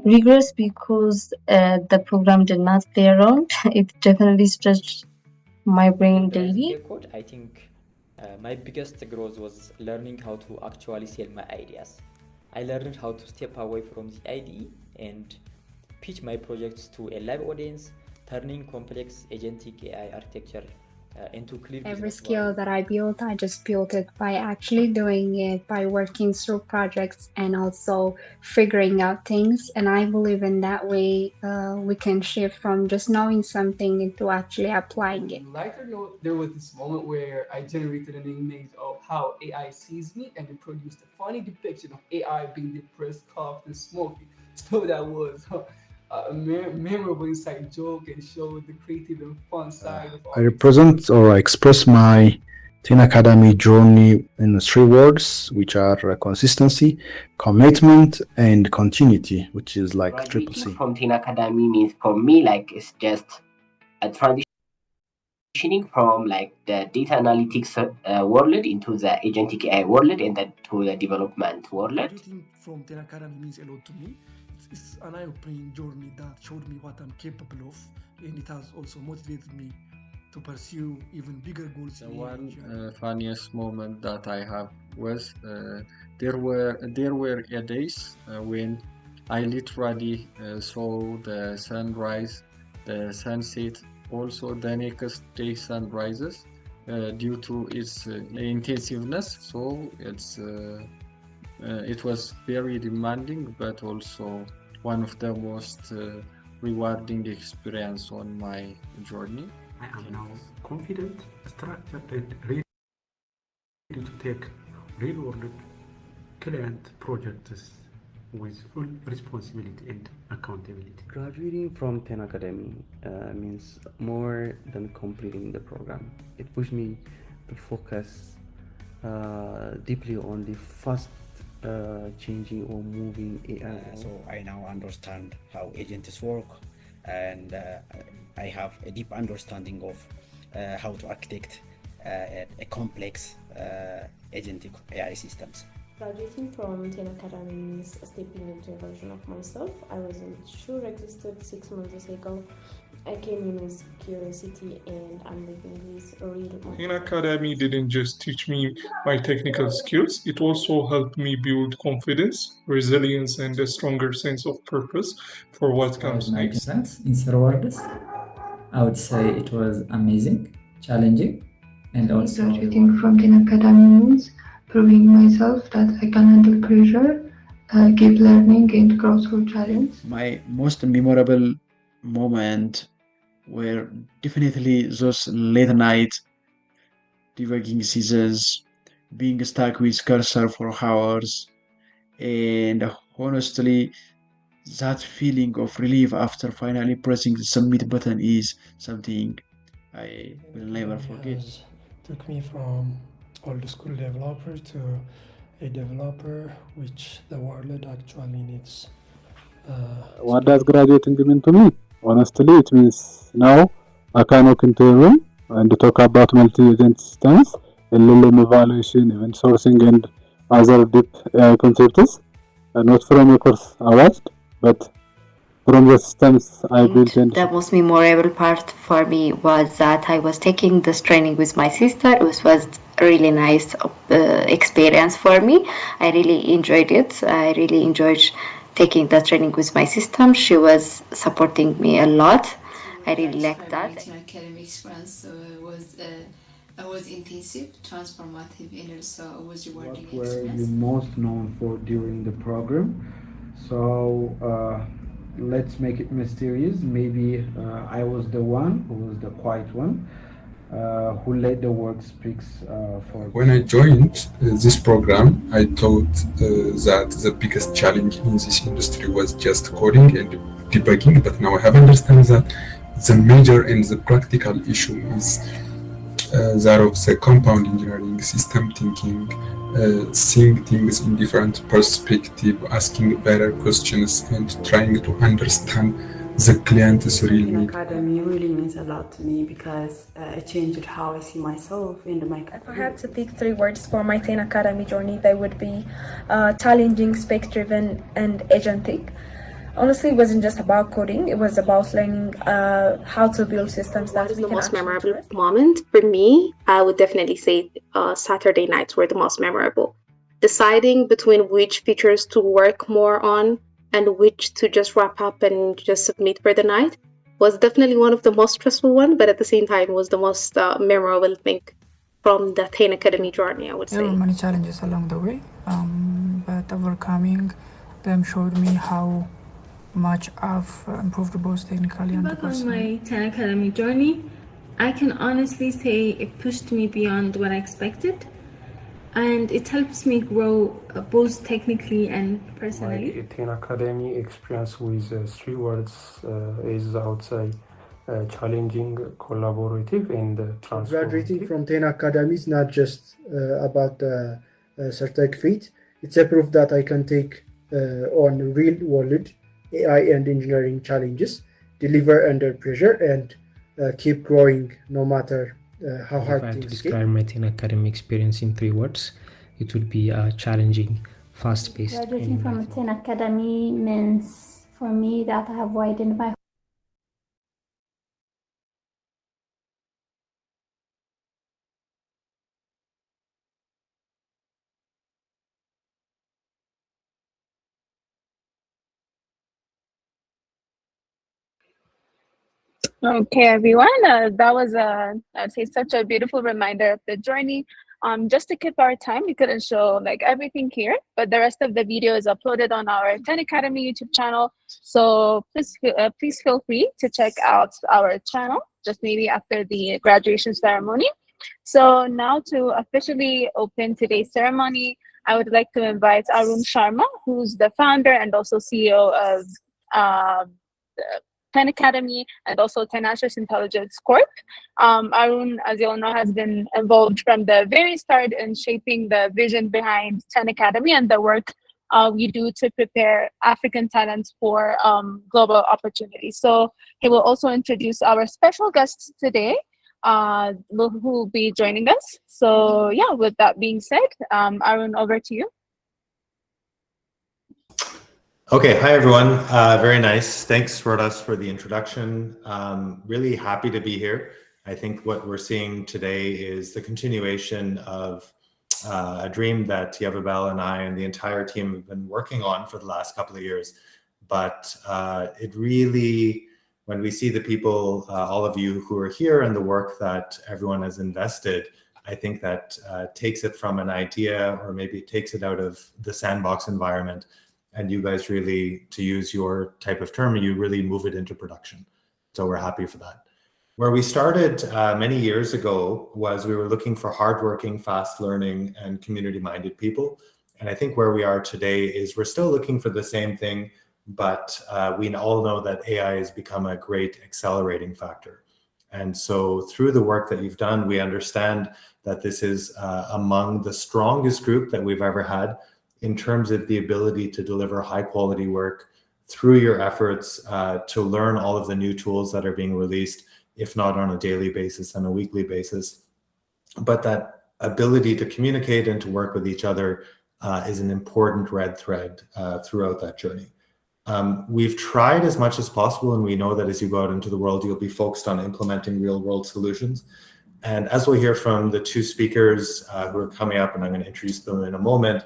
Rigorous because the program did not play around. It definitely stretched my brain Besides daily. the code, I think my biggest growth was learning how to actually sell my ideas. I learned how to step away from the IDE and pitch my projects to a live audience, turning complex agentic AI architecture into clear Every business value. skill that I built, I just built it by actually doing it, by working through projects and also figuring out things. And I believe in that way we can shift from just knowing something into actually applying it. On lighter note, there was this moment where I generated an image of how AI sees me and it produced a funny depiction of AI being depressed, coughed, and smoky. So that was a memorable inside joke and showed the creative and fun side of I our represent or I express my Teen Academy journey in three words, which are consistency, commitment, and continuity, which is like triple Graduating C. from Teen Academy means for me like it's just a transitioning from like the data analytics world into the agentic AI world and then to the development world. Graduating from Ten Academy means a lot to me. It's an eye-opening journey that showed me what I'm capable of, and it has also motivated me to pursue even bigger goals. The one funniest moment that I have was there were days when I literally saw the sunrise, the sunset, also the next day sunrises due to its intensiveness. So it was very demanding, but also one of the most rewarding experience on my journey. I am now confident, structured, and ready to take real-world client projects with full responsibility and accountability. Graduating from 10 Academy means more than completing the program. It pushed me to focus deeply on the fast changing or moving AI. So I now understand how agents work, and I have a deep understanding of how to architect a complex agentic AI systems. Graduating from 10 Academy means stepping into a version of myself I wasn't sure existed 6 months ago. I came in with curiosity and I'm leaving with real. 10 Academy didn't just teach me my technical skills, it also helped me build confidence, resilience, and a stronger sense of purpose for what comes next. In zero words, I would say it was amazing, challenging, and also Graduating from Teen Academy means proving myself that I can handle pressure, keep learning, and grow through challenge. My most memorable moment were definitely those late night debugging seasons, being stuck with cursor for hours, and honestly, that feeling of relief after finally pressing the submit button is something I will never forget. Took me from old school developer to a developer which the world actually needs. What does graduating mean to me? Honestly, it means now I can walk into a room and talk about multi-agent systems, LLM evaluation, event sourcing, and other deep AI concepts, not from a course I watched, but from the systems I built. And the most memorable part for me was that I was taking this training with my sister. It was really nice experience for me. I really enjoyed it. I really enjoyed taking the training with my sister. She was supporting me a lot. I really liked that. My academic experience was intensive, transformative, and also was rewarding. What were you most known for during the program? So let's make it mysterious. Maybe I was the one who was the quiet one, who let the work speaks for. When I joined this program, I thought that the biggest challenge in this industry was just coding and debugging, but now I have understand that the major and the practical issue is that of the compound engineering, system thinking, seeing things in different perspective, asking better questions, and trying to understand the client's real need. Academy really means a lot to me because it changed how I see myself in my career. If I had to pick 3 words for my 10 Academy journey, they would be challenging, spec-driven, and agentic. Honestly, it wasn't just about coding. It was about learning how to build systems that What is we the can most actually memorable trust. moment? For me, I would definitely say Saturday nights were the most memorable. Deciding between which features to work more on and which to just wrap up and just submit for the night was definitely one of the most stressful one, but at the same time was the most memorable thing from the Thane Academy journey, I would There were say. many challenges along the way, but overcoming them showed me how much I've improved both technically and Back on personally. my 10 Academy journey, I can honestly say it pushed me beyond what I expected, and it helps me grow both technically and personally. My 10 Academy experience with three words is, I would say, challenging, collaborative, and Graduating transformative. from 10 Academy is not just about the certificate, it's a proof that I can take on real world AI and engineering challenges, deliver under pressure, and keep growing no matter how If I hard had to things get. describe my 10 academy experience in three words, it would be challenging, fast-paced, and Graduating from inviting. 10 Academy means for me that I have widened my Okay, everyone. That was I'd say such a beautiful reminder of the journey. Just to keep our time, we couldn't show like everything here, but the rest of the video is uploaded on our 10 Academy YouTube channel. So please feel free to check out our channel just maybe after the graduation ceremony. So now to officially open today's ceremony, I would like to invite Arun Sharma, who's the founder and also CEO of the 10 Academy and also Tenacious Intelligence Corp. Arun, as you all know, has been involved from the very start in shaping the vision behind 10 Academy and the work we do to prepare African talents for global opportunities. So he will also introduce our special guests today who will be joining us. So yeah, with that being said, Arun, over to you. Okay, hi everyone. Very nice. Thanks, Rodas, for the introduction. Really happy to be here. I think what we're seeing today is the continuation of a dream that Yavabel and I and the entire team have been working on for the last couple of years. But it really, when we see the people, all of you who are here and the work that everyone has invested, I think that takes it from an idea, or maybe it takes it out of the sandbox environment. And you guys really, to use your type of term, you really move it into production. So we're happy for that. Where we started many years ago was we were looking for hardworking, fast learning, and community-minded people. And I think where we are today is we're still looking for the same thing, but we all know that AI has become a great accelerating factor. And so through the work that you've done, we understand that this is among the strongest group that we've ever had in terms of the ability to deliver high quality work through your efforts to learn all of the new tools that are being released, if not on a daily basis, on a weekly basis. But that ability to communicate and to work with each other is an important red thread throughout that journey. We've tried as much as possible, and we know that as you go out into the world, you'll be focused on implementing real world solutions. And as we'll hear from the two speakers who are coming up, and I'm going to introduce them in a moment,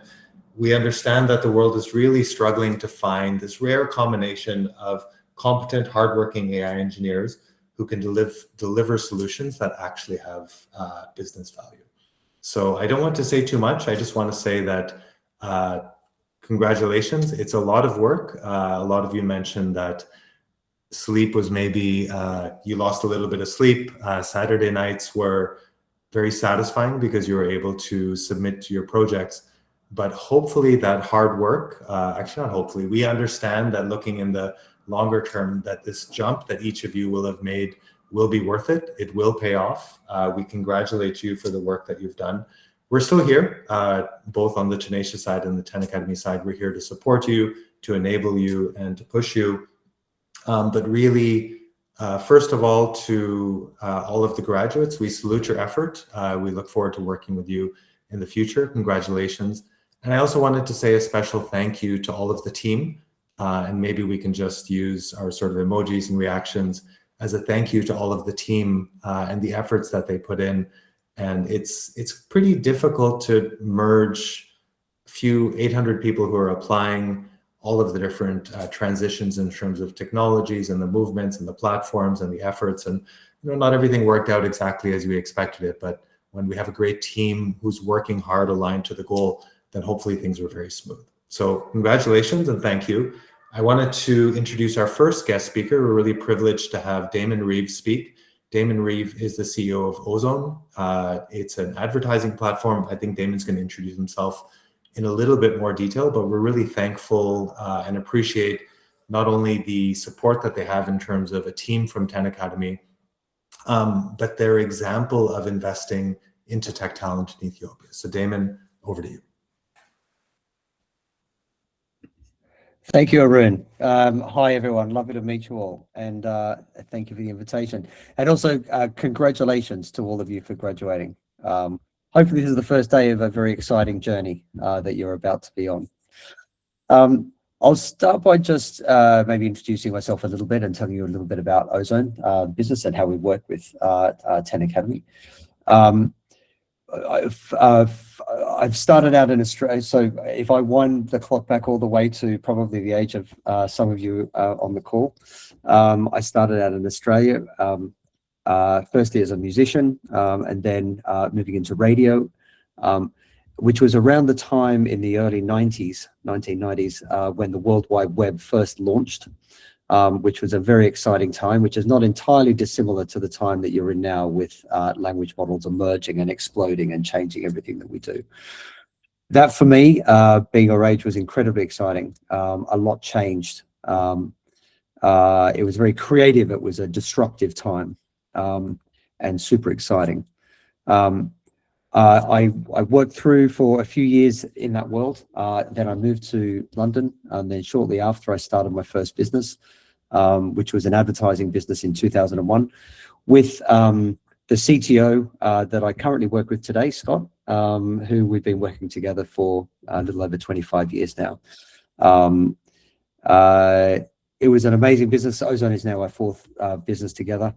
we understand that the world is really struggling to find this rare combination of competent, hardworking AI engineers who can deliver solutions that actually have business value. So I don't want to say too much. I just want to say that congratulations. It's a lot of work. A lot of you mentioned that sleep was maybe, you lost a little bit of sleep. Saturday nights were very satisfying because you were able to submit to your projects. But hopefully that hard work, actually not hopefully, we understand that looking in the longer term, that this jump that each of you will have made will be worth it. It will pay off. We congratulate you for the work that you've done. We're still here, both on the Tenacious side and the 10 Academy side. We're here to support you, to enable you, and to push you. But really, first of all, to all of the graduates, we salute your effort. We look forward to working with you in the future. Congratulations. And I also wanted to say a special thank you to all of the team. and maybe we can just use our sort of emojis and reactions as a thank you to all of the team and the efforts that they put in. And it's pretty difficult to merge a few 800 people who are applying all of the different transitions in terms of technologies and the movements and the platforms and the efforts. And not everything worked out exactly as we expected it, but when we have a great team who's working hard aligned to the goal, then hopefully things were very smooth. So congratulations and thank you. I wanted to introduce our first guest speaker. We're really privileged to have Damon Reeve speak. Damon Reeve is the CEO of Ozone. It's an advertising platform. I think Damon's going to introduce himself in a little bit more detail, but we're really thankful and appreciate not only the support that they have in terms of a team from 10 Academy, but their example of investing into tech talent in Ethiopia. So Damon, over to you. Thank you, Arun. Hi, everyone. Lovely to meet you all. And thank you for the invitation. And also, congratulations to all of you for graduating. Hopefully, this is the first day of a very exciting journey that you're about to be on. I'll start by just maybe introducing myself a little bit and telling you a little bit about Ozone business and how we work with 10 Academy. I've started out in Australia, so if I wind the clock back all the way to probably the age of some of you on the call, I started out in Australia, firstly as a musician, and then moving into radio, which was around the time in the early 1990s, when the World Wide Web first launched, which was a very exciting time, which is not entirely dissimilar to the time that you're in now with language models emerging and exploding and changing everything that we do. That for me, being our age, was incredibly exciting. A lot changed. It was very creative. It was a disruptive time and super exciting. I worked through for a few years in that world. Then I moved to London, and then shortly after I started my first business, which was an advertising business in 2001 with the CTO that I currently work with today, Scott, who we've been working together for a little over 25 years now. It was an amazing business. Ozone is now our fourth business together.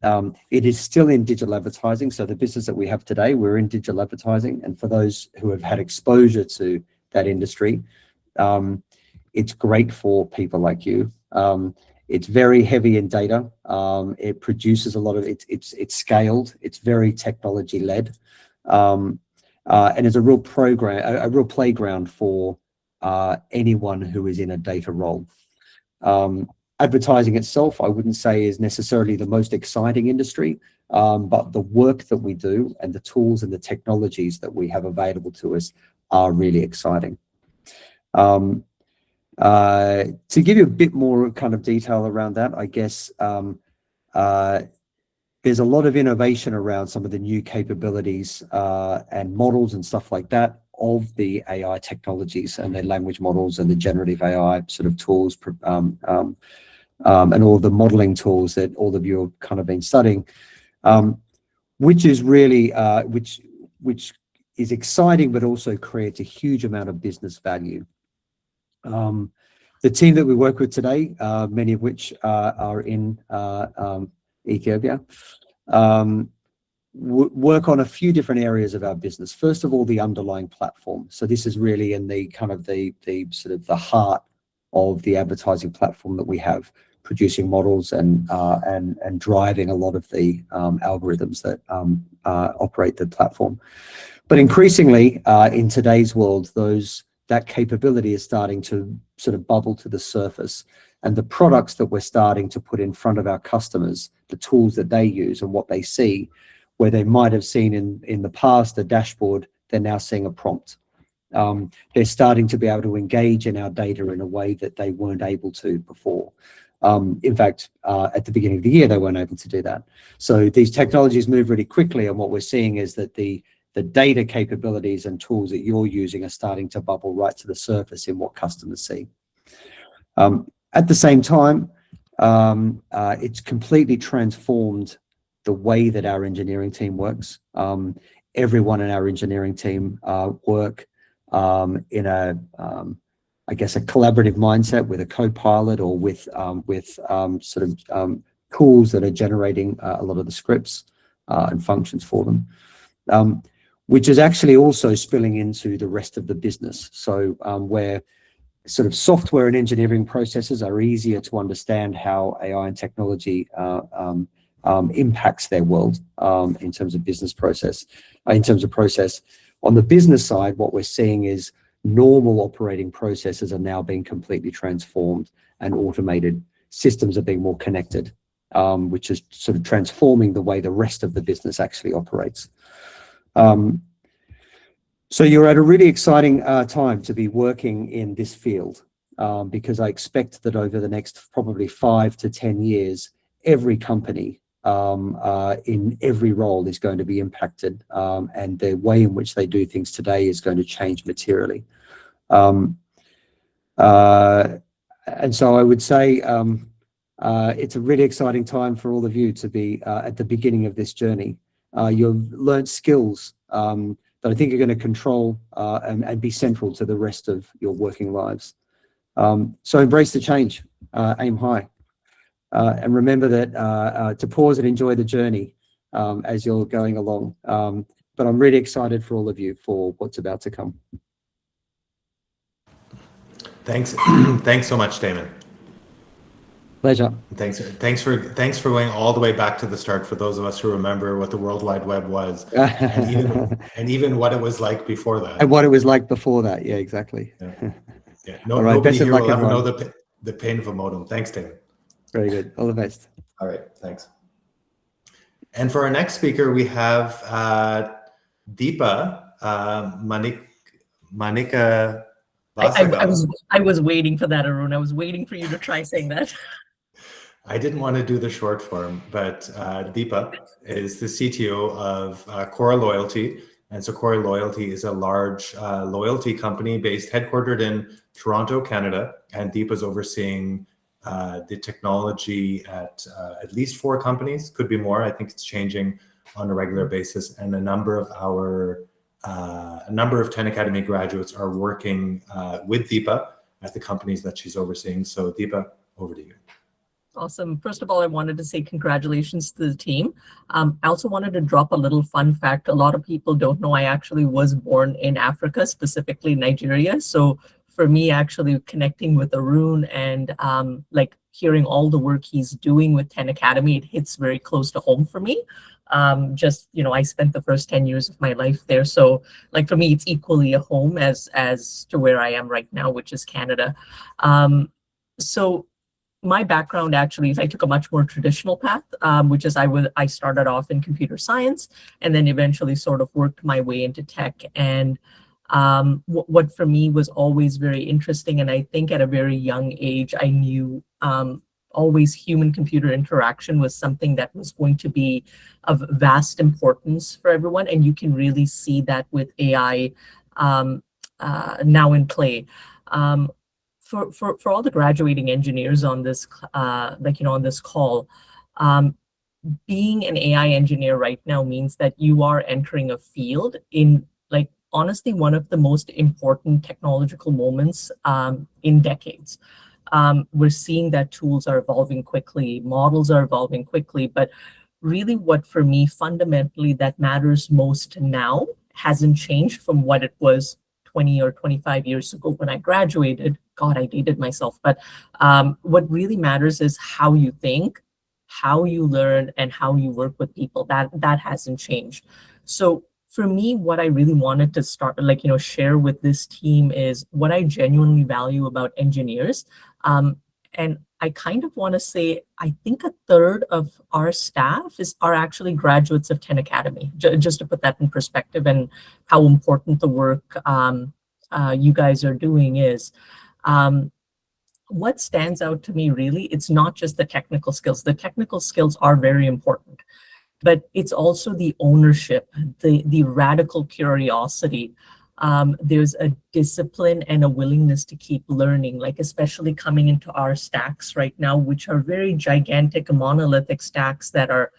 It is still in digital advertising. So the business that we have today, we're in digital advertising. And for those who have had exposure to that industry, it's great for people like you. It's very heavy in data. It produces a lot of, it's scaled. It's very technology led. And it's a real playground for anyone who is in a data role. Advertising itself, I wouldn't say is necessarily the most exciting industry, but the work that we do and the tools and the technologies that we have available to us are really exciting. To give you a bit more kind of detail around that, I guess there's a lot of innovation around some of the new capabilities and models and stuff like that of the AI technologies and the language models and the generative AI sort of tools, and all the modeling tools that all of you have kind of been studying, which is really which is exciting, but also creates a huge amount of business value. The team that we work with today, many of which are in Ethiopia, work on a few different areas of our business. First of all, the underlying platform. So this is really in the kind of the sort of the heart of the advertising platform that we have, producing models and driving a lot of the algorithms that operate the platform. But increasingly in today's world, that capability is starting to sort of bubble to the surface, and the products that we're starting to put in front of our customers, the tools that they use and what they see, where they might have seen in the past a dashboard, they're now seeing a prompt. They're starting to be able to engage in our data in a way that they weren't able to before. In fact, at the beginning of the year, they weren't able to do that. So these technologies move really quickly, and what we're seeing is that the data capabilities and tools that you're using are starting to bubble right to the surface in what customers see. At the same time, it's completely transformed the way that our engineering team works. Everyone in our engineering team work in a I guess, a collaborative mindset with a co-pilot or with tools that are generating a lot of the scripts and functions for them, which is actually also spilling into the rest of the business. So where sort of software and engineering processes are easier to understand how AI and technology impacts their world in terms of business process, On the business side, what we're seeing is normal operating processes are now being completely transformed and automated. Systems are being more connected, which is sort of transforming the way the rest of the business actually operates. So you're at a really exciting time to be working in this field, because I expect that over the next probably 5 to 10 years, every company in every role is going to be impacted, and the way in which they do things today is going to change materially. And so I would say it's a really exciting time for all of you to be at the beginning of this journey. You've learned skills that I think are going to control and be central to the rest of your working lives. So embrace the change, aim high, and remember that to pause and enjoy the journey as you're going along. But I'm really excited for all of you for what's about to come. Thanks, thanks so much, Damon. Pleasure. Thanks for going all the way back to the start. For those of us who remember what the World Wide Web was, and even what it was like before that. And what it was like before that, yeah, exactly. Yeah. All right, Nobody best of here luck, will ever know everyone. the pain of a modem. Thanks, Damon. Very good. All the best. All right, thanks. And for our next speaker, we have Deepa Manika. I was waiting for that, Arun. I was waiting for you to try saying that. I didn't want to do the short form, but Deepa is the CTO of Cora Loyalty. And so Cora Loyalty is a large loyalty company headquartered in Toronto, Canada. And Deepa is overseeing the technology at least 4 companies, could be more. I think it's changing on a regular basis. And a number of 10 Academy graduates are working with Deepa at the companies that she's overseeing. So Deepa, over to you. Awesome. First of all, I wanted to say congratulations to the team. I also wanted to drop a little fun fact. A lot of people don't know I actually was born in Africa, specifically Nigeria. So for me, actually connecting with Arun and like hearing all the work he's doing with 10 Academy, it hits very close to home for me. Just, you know, I spent the first 10 years of my life there. So like for me, it's equally a home as to where I am right now, which is Canada. So my background actually is I took a much more traditional path, which is I started off in computer science and then eventually sort of worked my way into tech. And what for me was always very interesting, and I think at a very young age, I knew always human-computer interaction was something that was going to be of vast importance for everyone. And you can really see that with AI now in play. For all the graduating engineers on this, on this call, being an AI engineer right now means that you are entering a field in, like, honestly, one of the most important technological moments in decades. We're seeing that tools are evolving quickly, models are evolving quickly, but really what for me fundamentally that matters most now hasn't changed from what it was 20 or 25 years ago when I graduated. God, I dated myself. But what really matters is how you think, how you learn, and how you work with people. That hasn't changed. So for me, what I really wanted to start, share with this team is what I genuinely value about engineers. And I kind of want to say, I think 1/3 of our staff are actually graduates of 10 Academy, just to put that in perspective and how important the work you guys are doing is. What stands out to me really, it's not just the technical skills. The technical skills are very important, but it's also the ownership, the radical curiosity. There's a discipline and a willingness to keep learning, like especially coming into our stacks right now, which are very gigantic monolithic stacks that are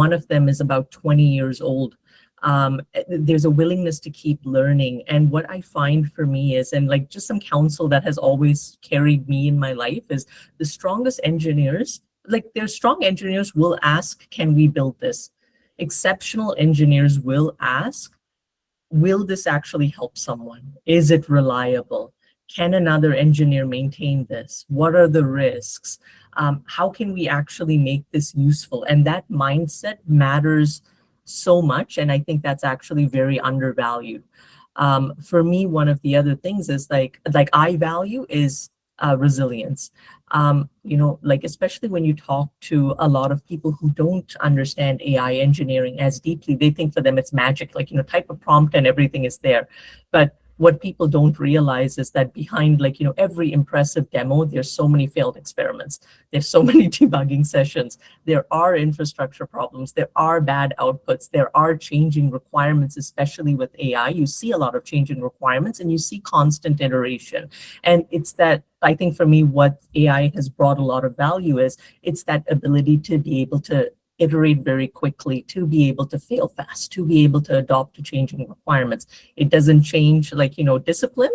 one of them is about 20 years old. There's a willingness to keep learning. And what I find for me is, and like just some counsel that has always carried me in my life, is the strongest engineers, like their strong engineers will ask, can we build this? Exceptional engineers will ask, will this actually help someone? Is it reliable? Can another engineer maintain this? What are the risks? How can we actually make this useful? And that mindset matters so much. And I think that's actually very undervalued. For me, one of the other things is like I value is resilience. Like especially when you talk to a lot of people who don't understand AI engineering as deeply, they think for them it's magic, like, type a prompt and everything is there. But what people don't realize is that behind every impressive demo, there's so many failed experiments. There's so many debugging sessions. There are infrastructure problems. There are bad outputs. There are changing requirements, especially with AI. You see a lot of changing requirements and you see constant iteration. And it's that, I think for me, what AI has brought a lot of value is it's that ability to be able to iterate very quickly, to be able to fail fast, to be able to adopt to changing requirements. It doesn't change discipline,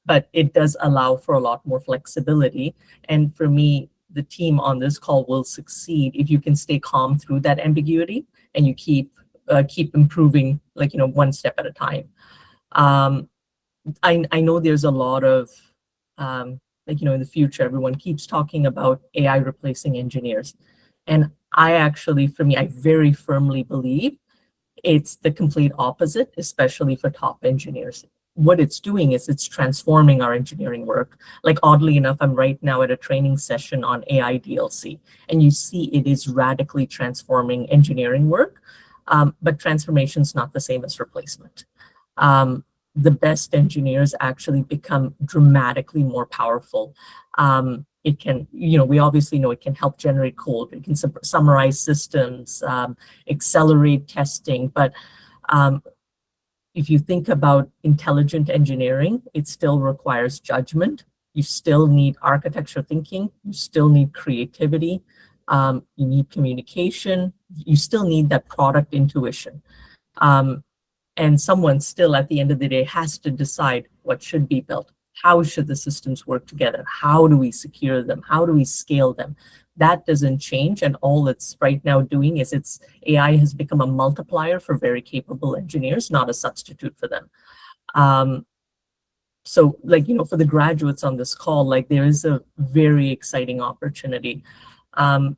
but it does allow for a lot more flexibility. And for me, the team on this call will succeed if you can stay calm through that ambiguity and you keep improving, one step at a time. I know there's a lot of in the future, everyone keeps talking about AI replacing engineers. And I actually, for me, I very firmly believe it's the complete opposite, especially for top engineers. What it's doing is it's transforming our engineering work. Like oddly enough, I'm right now at a training session on AI DLC, and you see it is radically transforming engineering work, but transformation is not the same as replacement. The best engineers actually become dramatically more powerful. It can, we obviously know it can help generate code. It can summarize systems, accelerate testing. But if you think about intelligent engineering, it still requires judgment. You still need architecture thinking. You still need creativity. You need communication. You still need that product intuition. And someone still, at the end of the day, has to decide what should be built. How should the systems work together? How do we secure them? How do we scale them? That doesn't change. And all it's right now doing is AI has become a multiplier for very capable engineers, not a substitute for them. So for the graduates on this call, there is a very exciting opportunity. And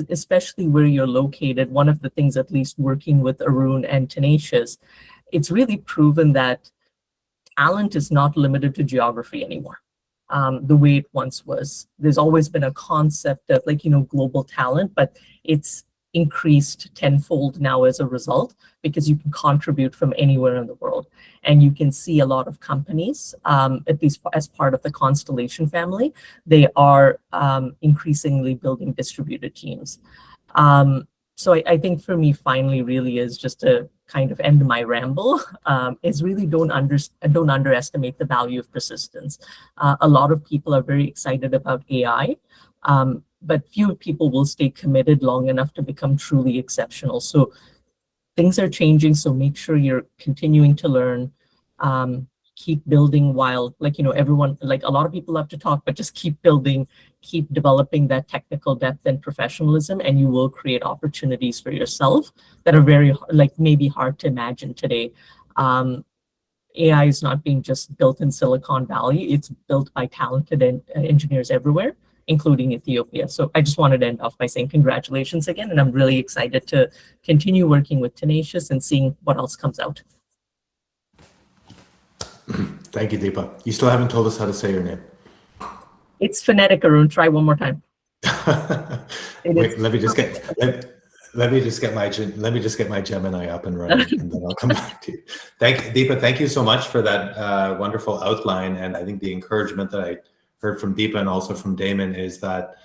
especially where you're located, one of the things, at least working with Arun and Tenacious, it's really proven that talent is not limited to geography anymore, the way it once was. There's always been a concept of global talent, but it's increased tenfold now as a result, because you can contribute from anywhere in the world. And you can see a lot of companies, at least as part of the Constellation family, they are increasingly building distributed teams. So I think for me, finally, really is just to kind of end my ramble, is really don't underestimate the value of persistence. A lot of people are very excited about AI, but few people will stay committed long enough to become truly exceptional. So things are changing, so make sure you're continuing to learn, keep building while, everyone, a lot of people love to talk, but just keep building, keep developing that technical depth and professionalism, and you will create opportunities for yourself that are very, maybe hard to imagine today. AI is not being just built in Silicon Valley, it's built by talented engineers everywhere, including Ethiopia. So I just wanted to end off by saying congratulations again, and I'm really excited to continue working with Tenacious and seeing what else comes out. Thank you, Deepa. You still haven't told us how to say your name. It's phonetic, Arun. Try one more time. Wait, let me just get my Gemini up and running, and then I'll come back to you. Deepa, thank you so much for that wonderful outline. And I think the encouragement that I heard from Deepa and also from Damon is that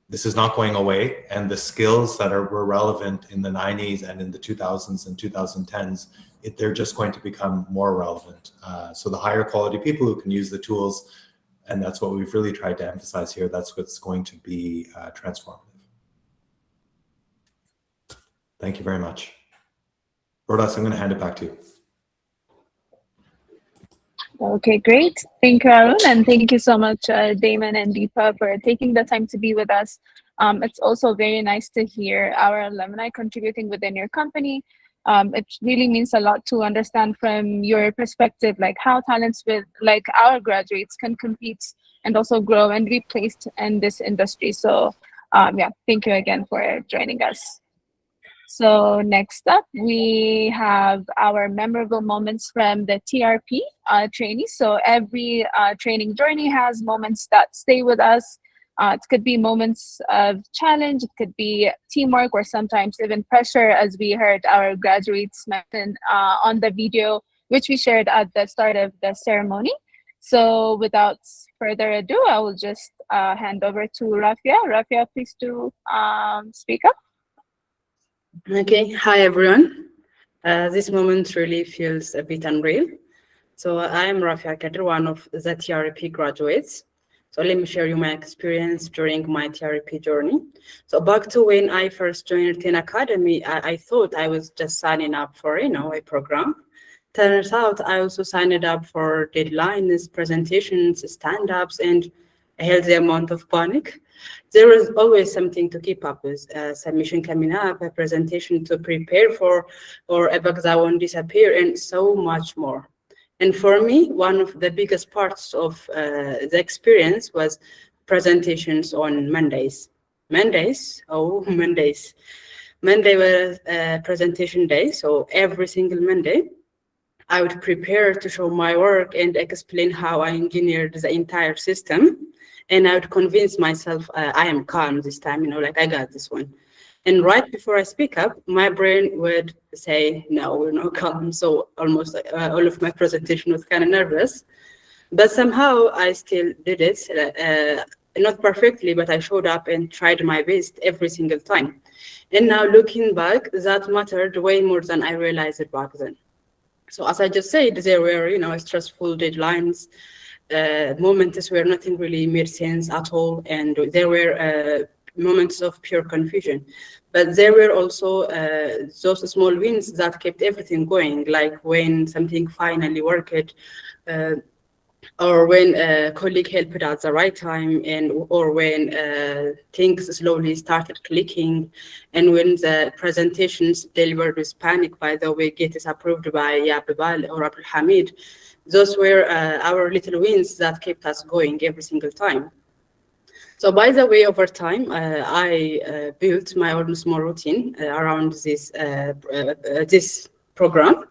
this is not going away, and the skills that were relevant in the 90s and in the 2000s and 2010s, they're just going to become more relevant. So the higher quality people who can use the tools, and that's what we've really tried to emphasize here, that's what's going to be transformative. Thank you very much. Rodas, I'm going to hand it back to you. Okay, great. Thank you, Arun, and thank you so much, Damon and Deepa, for taking the time to be with us. It's also very nice to hear our alumni contributing within your company. It really means a lot to understand from your perspective, like how talents with like our graduates can compete and also grow and be placed in this industry. So, yeah, thank you again for joining us. So next up, we have our memorable moments from the TRP trainees. So every training journey has moments that stay with us. It could be moments of challenge, it could be teamwork, or sometimes even pressure, as we heard our graduates mention on the video, which we shared at the start of the ceremony. So without further ado, I will just hand over to Rafia. Rafia, please do speak up. Okay, hi everyone. This moment really feels a bit unreal. So I am Rafia Kadir, one of the TRP graduates. So let me share you my experience during my TRP journey. So back to when I first joined 10 Academy, I thought I was just signing up for, a program. Turns out I also signed up for deadlines, presentations, stand-ups, and a healthy amount of panic. There was always something to keep up with, a submission coming up, a presentation to prepare for, or a bug that won't disappear, and so much more. And for me, one of the biggest parts of the experience was presentations on Mondays. Mondays. Monday was a presentation day, so every single Monday, I would prepare to show my work and explain how I engineered the entire system. And I would convince myself I am calm this time, like I got this one. And right before I speak up, my brain would say, no, we're not calm. So almost all of my presentation was kind of nervous. But somehow I still did it. Not perfectly, but I showed up and tried my best every single time. And now looking back, that mattered way more than I realized it back then. So as I just said, there were, stressful deadlines, moments where nothing really made sense at all, and there were moments of pure confusion. But there were also those small wins that kept everything going, like when something finally worked, or when a colleague helped at the right time, or when things slowly started clicking, and when the presentations delivered with panic, by the way, get approved by Abdul or Abdul Hamid. Those were our little wins that kept us going every single time. So by the way, over time, I built my own small routine around this program,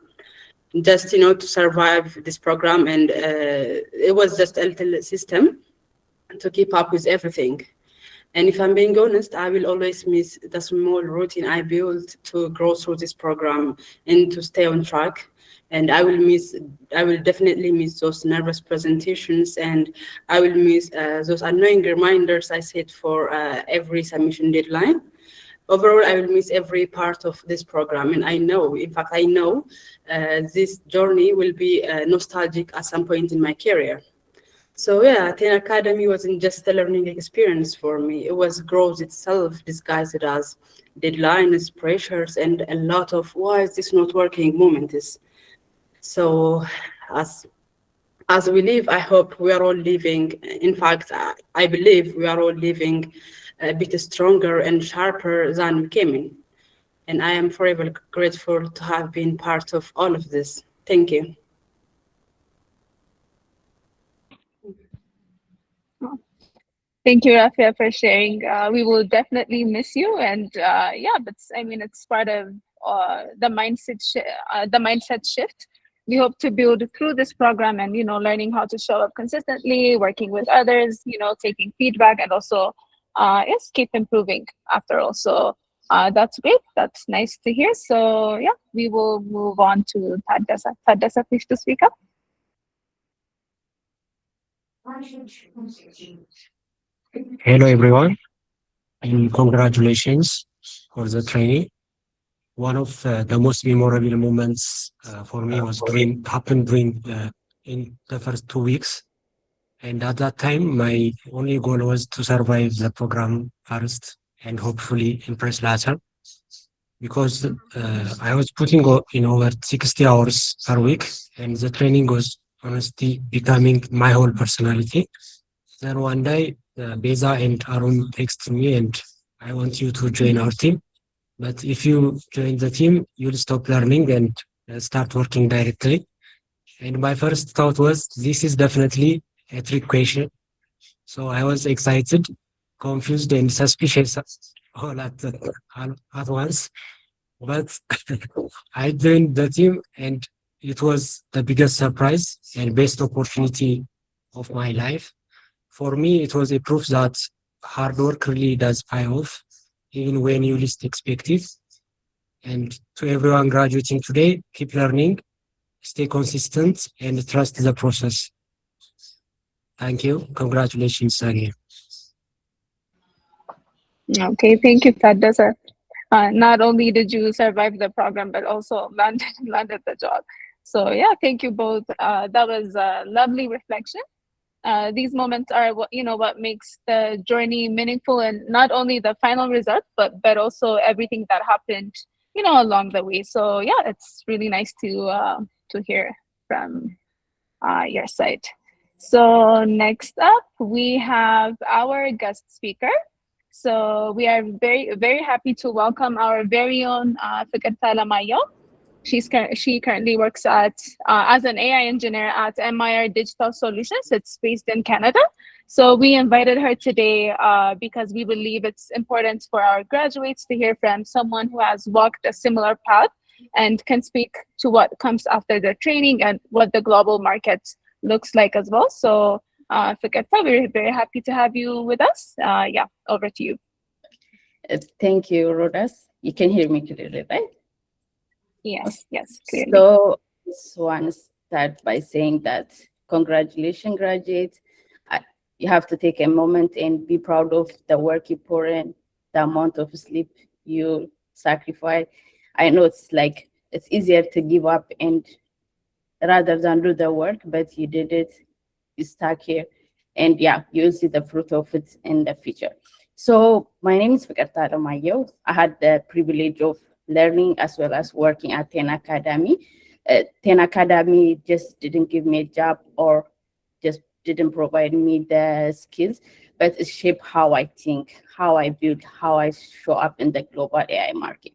just to survive this program, and it was just a little system to keep up with everything. And if I'm being honest, I will always miss the small routine I built to grow through this program and to stay on track. And I will definitely miss those nervous presentations, and I will miss those annoying reminders I set for every submission deadline. Overall, I will miss every part of this program. And I know this journey will be nostalgic at some point in my career. So yeah, 10 Academy wasn't just a learning experience for me. It was growth itself, disguised as deadlines, pressures, and a lot of why is this not working moments. So as we live, I hope we are all living. In fact, I believe we are all living a bit stronger and sharper than we came in. And I am forever grateful to have been part of all of this. Thank you. Thank you, Rafia, for sharing. We will definitely miss you, and yeah, but I mean, it's part of the mindset shift. We hope to build through this program, and learning how to show up consistently, working with others, taking feedback, and also yes, keep improving. After all, so that's great. That's nice to hear. So yeah, we will move on to Tadessa. Tadessa, please to speak up. Hello everyone, and congratulations for the training. One of the most memorable moments for me happened in the first 2 weeks. And at that time, my only goal was to survive the program first and hopefully impress later. because I was putting in over 60 hours per week, and the training was honestly becoming my whole personality. Then one day, Beza and Arun texted me, and I want you to join our team. But if you join the team, you'll stop learning and start working directly. And my first thought was, this is definitely a trick question. So I was excited, confused, and suspicious all at once. But I joined the team, and it was the biggest surprise and best opportunity of my life. For me, it was a proof that hard work really does pay off, even when you least expect it. And to everyone graduating today, keep learning, stay consistent, and trust the process. Thank you. Congratulations again. Okay, thank you, Tadasa. Not only did you survive the program, but also landed the job. So yeah, thank you both. That was a lovely reflection. These moments are what makes the journey meaningful, and not only the final result, but also everything that happened along the way. So yeah, it's really nice to hear from your side. So next up, we have our guest speaker. So we are very happy to welcome our very own Fikartala Mayo. She currently works as an AI engineer at MIR Digital Solutions. It's based in Canada. So we invited her today because we believe it's important for our graduates to hear from someone who has walked a similar path and can speak to what comes after their training and what the global market looks like as well. So Fikarta, we're very happy to have you with us. Yeah, over to you. Thank you, Rodas. You can hear me clearly, right? Yes, yes, clearly. So I just want to start by saying that congratulations, graduates. You have to take a moment and be proud of the work you pour in, the amount of sleep you sacrifice. I know it's easier to give up and rather than do the work, but you did it, you stuck here, and yeah, you'll see the fruit of it in the future. So my name is Fikarta Mayo. I had the privilege of learning as well as working at 10 Academy. 10 Academy just didn't give me a job or just didn't provide me the skills, but it shaped how I think, how I build, how I show up in the global AI market.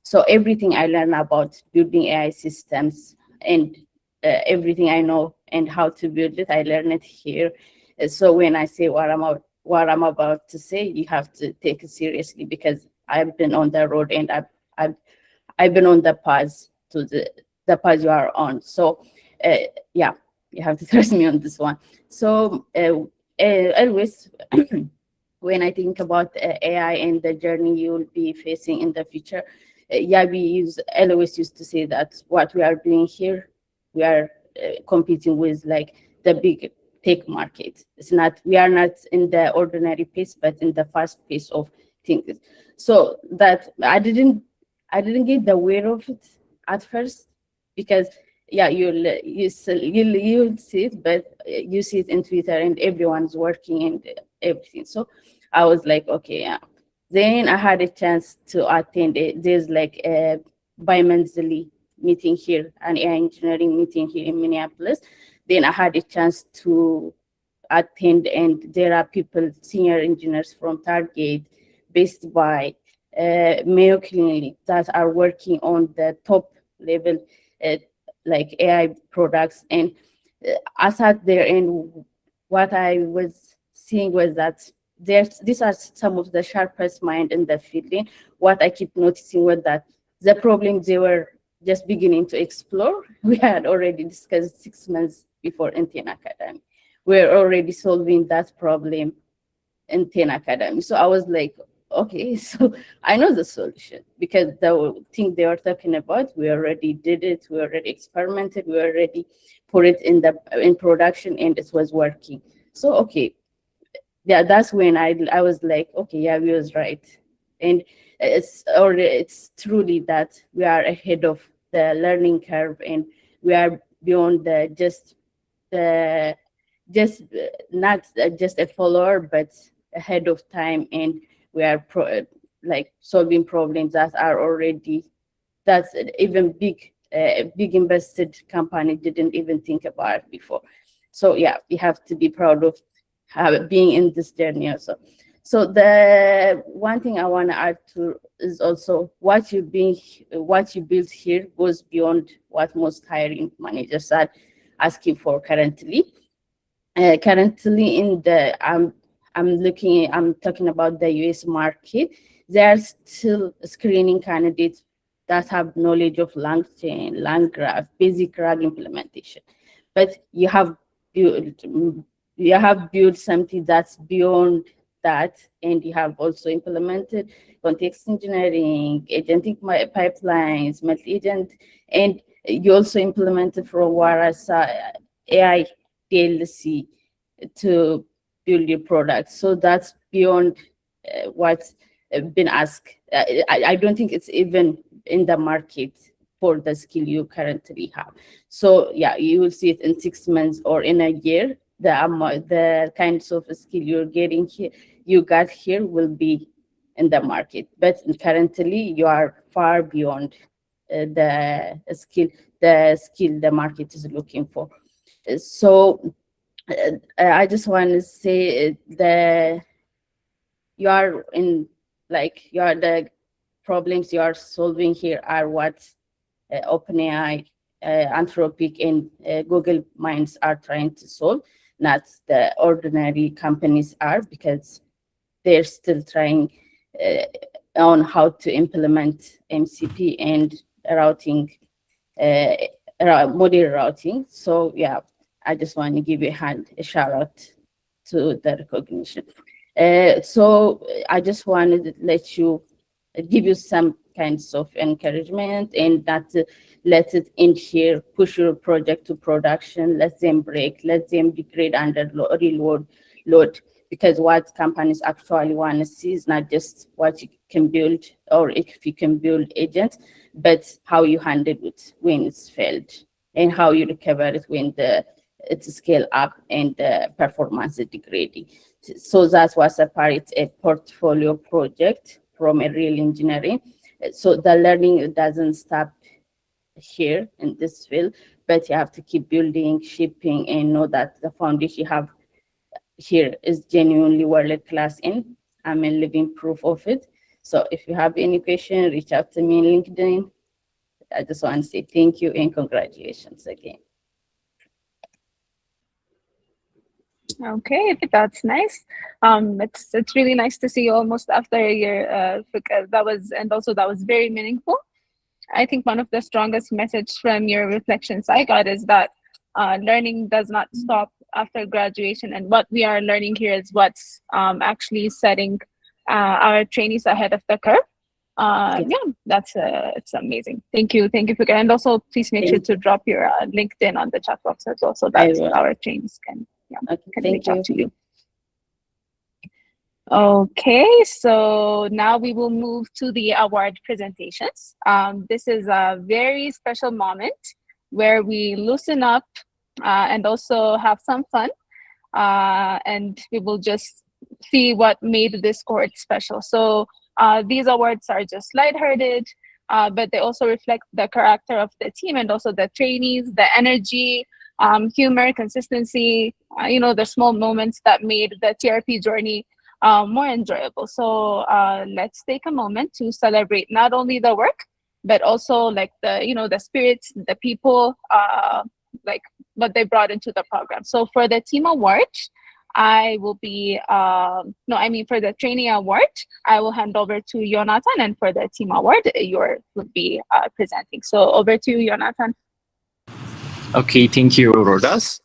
So everything I learned about building AI systems and everything I know and how to build it, I learned it here. So when I say what I'm about to say, you have to take it seriously because I've been on the road and I've been on the path to the path you are on. So yeah, you have to trust me on this one. So always when I think about AI and the journey you will be facing in the future, always used to say that what we are doing here, we are competing with the big tech market. We are not in the ordinary pace, but in the fast pace of things. So that I didn't get the aware of it at first because you'll see it, but you see it in Twitter and everyone's working and everything. So I was like, okay, yeah. Then I had a chance to attend there's a bi-monthly meeting here, an AI engineering meeting here in Minneapolis. Then I had a chance to attend, and there are people, senior engineers from Target, Best Buy, Mayo Clinic that are working on the top level AI products. And I sat there, and what I was seeing was that these are some of the sharpest mind in the field. And what I keep noticing was that the problems they were just beginning to explore, we had already discussed 6 months before in 10 Academy. We're already solving that problem in 10 Academy. So I was like, okay, so I know the solution because the thing they were talking about, we already did it, we already experimented, we already put it in production, and it was working. So okay, yeah, that's when I was like, okay, yeah, we was right. And it's truly that we are ahead of the learning curve, and we are beyond not just a follower, but ahead of time, and we are like solving problems that are already, that's even big invested company didn't even think about before. So yeah, we have to be proud of being in this journey also. So the one thing I want to add to is also what you built here goes beyond what most hiring managers are asking for currently. Currently in the I'm talking about the US market, there are still screening candidates that have knowledge of LangChain, LangGraph, basic RAG implementation. But you have built something that's beyond that, and you have also implemented context engineering, agentic pipelines, multi-agent, and you also implemented from Warasa AI DLC to build your product. So that's beyond what's been asked. I don't think it's even in the market for the skill you currently have. So yeah, you will see it in 6 months or in a year. The kinds of skill you're getting here, you got here, will be in the market. But currently, you are far beyond the skill the market is looking for. So I just want to say the problems you are solving here are what OpenAI, Anthropic, and Google Minds are trying to solve, not the ordinary companies are, because they're still trying on how to implement MCP and routing, model routing. So yeah, I just want to give you a shout out to the recognition. So I just wanted to give you some kinds of encouragement, and not let it end here. Push your project to production. Let them break. Let them degrade under real load. Because what companies actually want to see is not just what you can build or if you can build agents, but how you handle it when it's failed, and how you recover it when it's scale up and the performance is degrading. So that's what separates a portfolio project from a real engineering. So the learning doesn't stop here in this field, but you have to keep building, shipping, and know that the foundation you have here is genuinely world class, and I'm a living proof of it. So if you have any question, reach out to me on LinkedIn. I just want to say thank you and congratulations again. Okay, that's nice. It's really nice to see you almost after a year. Because that was very meaningful. I think one of the strongest messages from your reflections I got is that learning does not stop after graduation, and what we are learning here is what's actually setting our trainees ahead of the curve. Yeah, it's amazing. Thank you, Fuka. And also, please make sure to drop your LinkedIn on the chat box as well, so that our trainees can reach out to you. Okay, so now we will move to the award presentations. This is a very special moment where we loosen up and also have some fun, and we will just see what made this cohort special. So these awards are just lighthearted, but they also reflect the character of the team and also the trainees, the energy, humor, consistency, the small moments that made the TRP journey more enjoyable. So let's take a moment to celebrate not only the work, but also like the spirits, the people, like what they brought into the program. So for the team award, I will be for the trainee award, I will hand over to Jonathan, and for the team award, you will be presenting. So over to you, Jonathan. Okay, thank you, Rodas.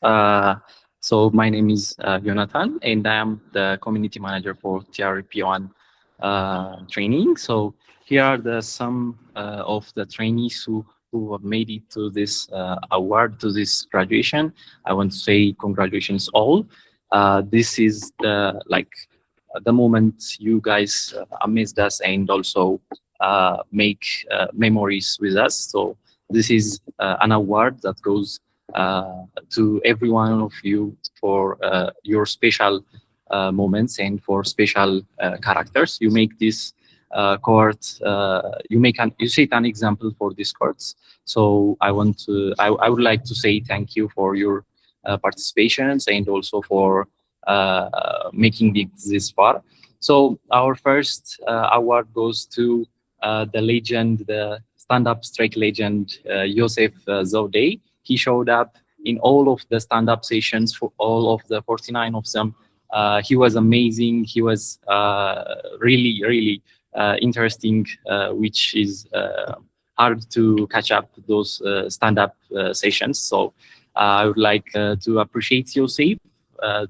So my name is Jonathan, and I am the community manager for TRP1 training. So here are some of the trainees who have made it to this award, to this graduation. I want to say congratulations all. This is the moment you guys amazed us and also make memories with us. So this is an award that goes to every one of you for your special moments and for special characters. You make this cohort. You set an example for these cohorts. So I would like to say thank you for your participations and also for making this far. So our first award goes to the legend, the stand-up strike legend, Joseph Zodey. He showed up in all of the stand-up sessions for all of the 49 of them. He was amazing. He was really, really interesting, which is hard to catch up those stand-up sessions. So I would like to appreciate Joseph.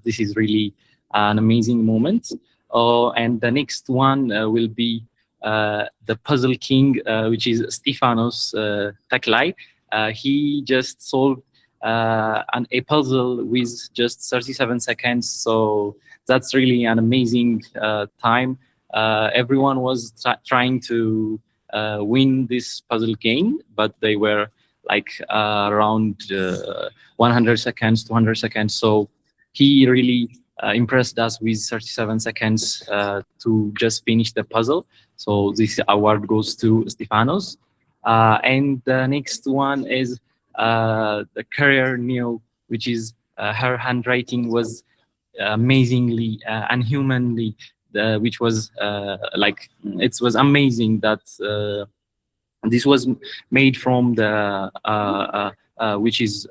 This is really an amazing moment. And the next one will be the Puzzle King, which is Stefanos Taklai. He just solved a puzzle with just 37 seconds. So that's really an amazing time. Everyone was trying to win this puzzle game, but they were like around 100 seconds, 200 seconds. So he really impressed us with 37 seconds to just finish the puzzle. So this award goes to Stefanos. And the next one is the Career Neo, which is her handwriting was amazingly unhumanly, which was like it was amazing that this was made from the which is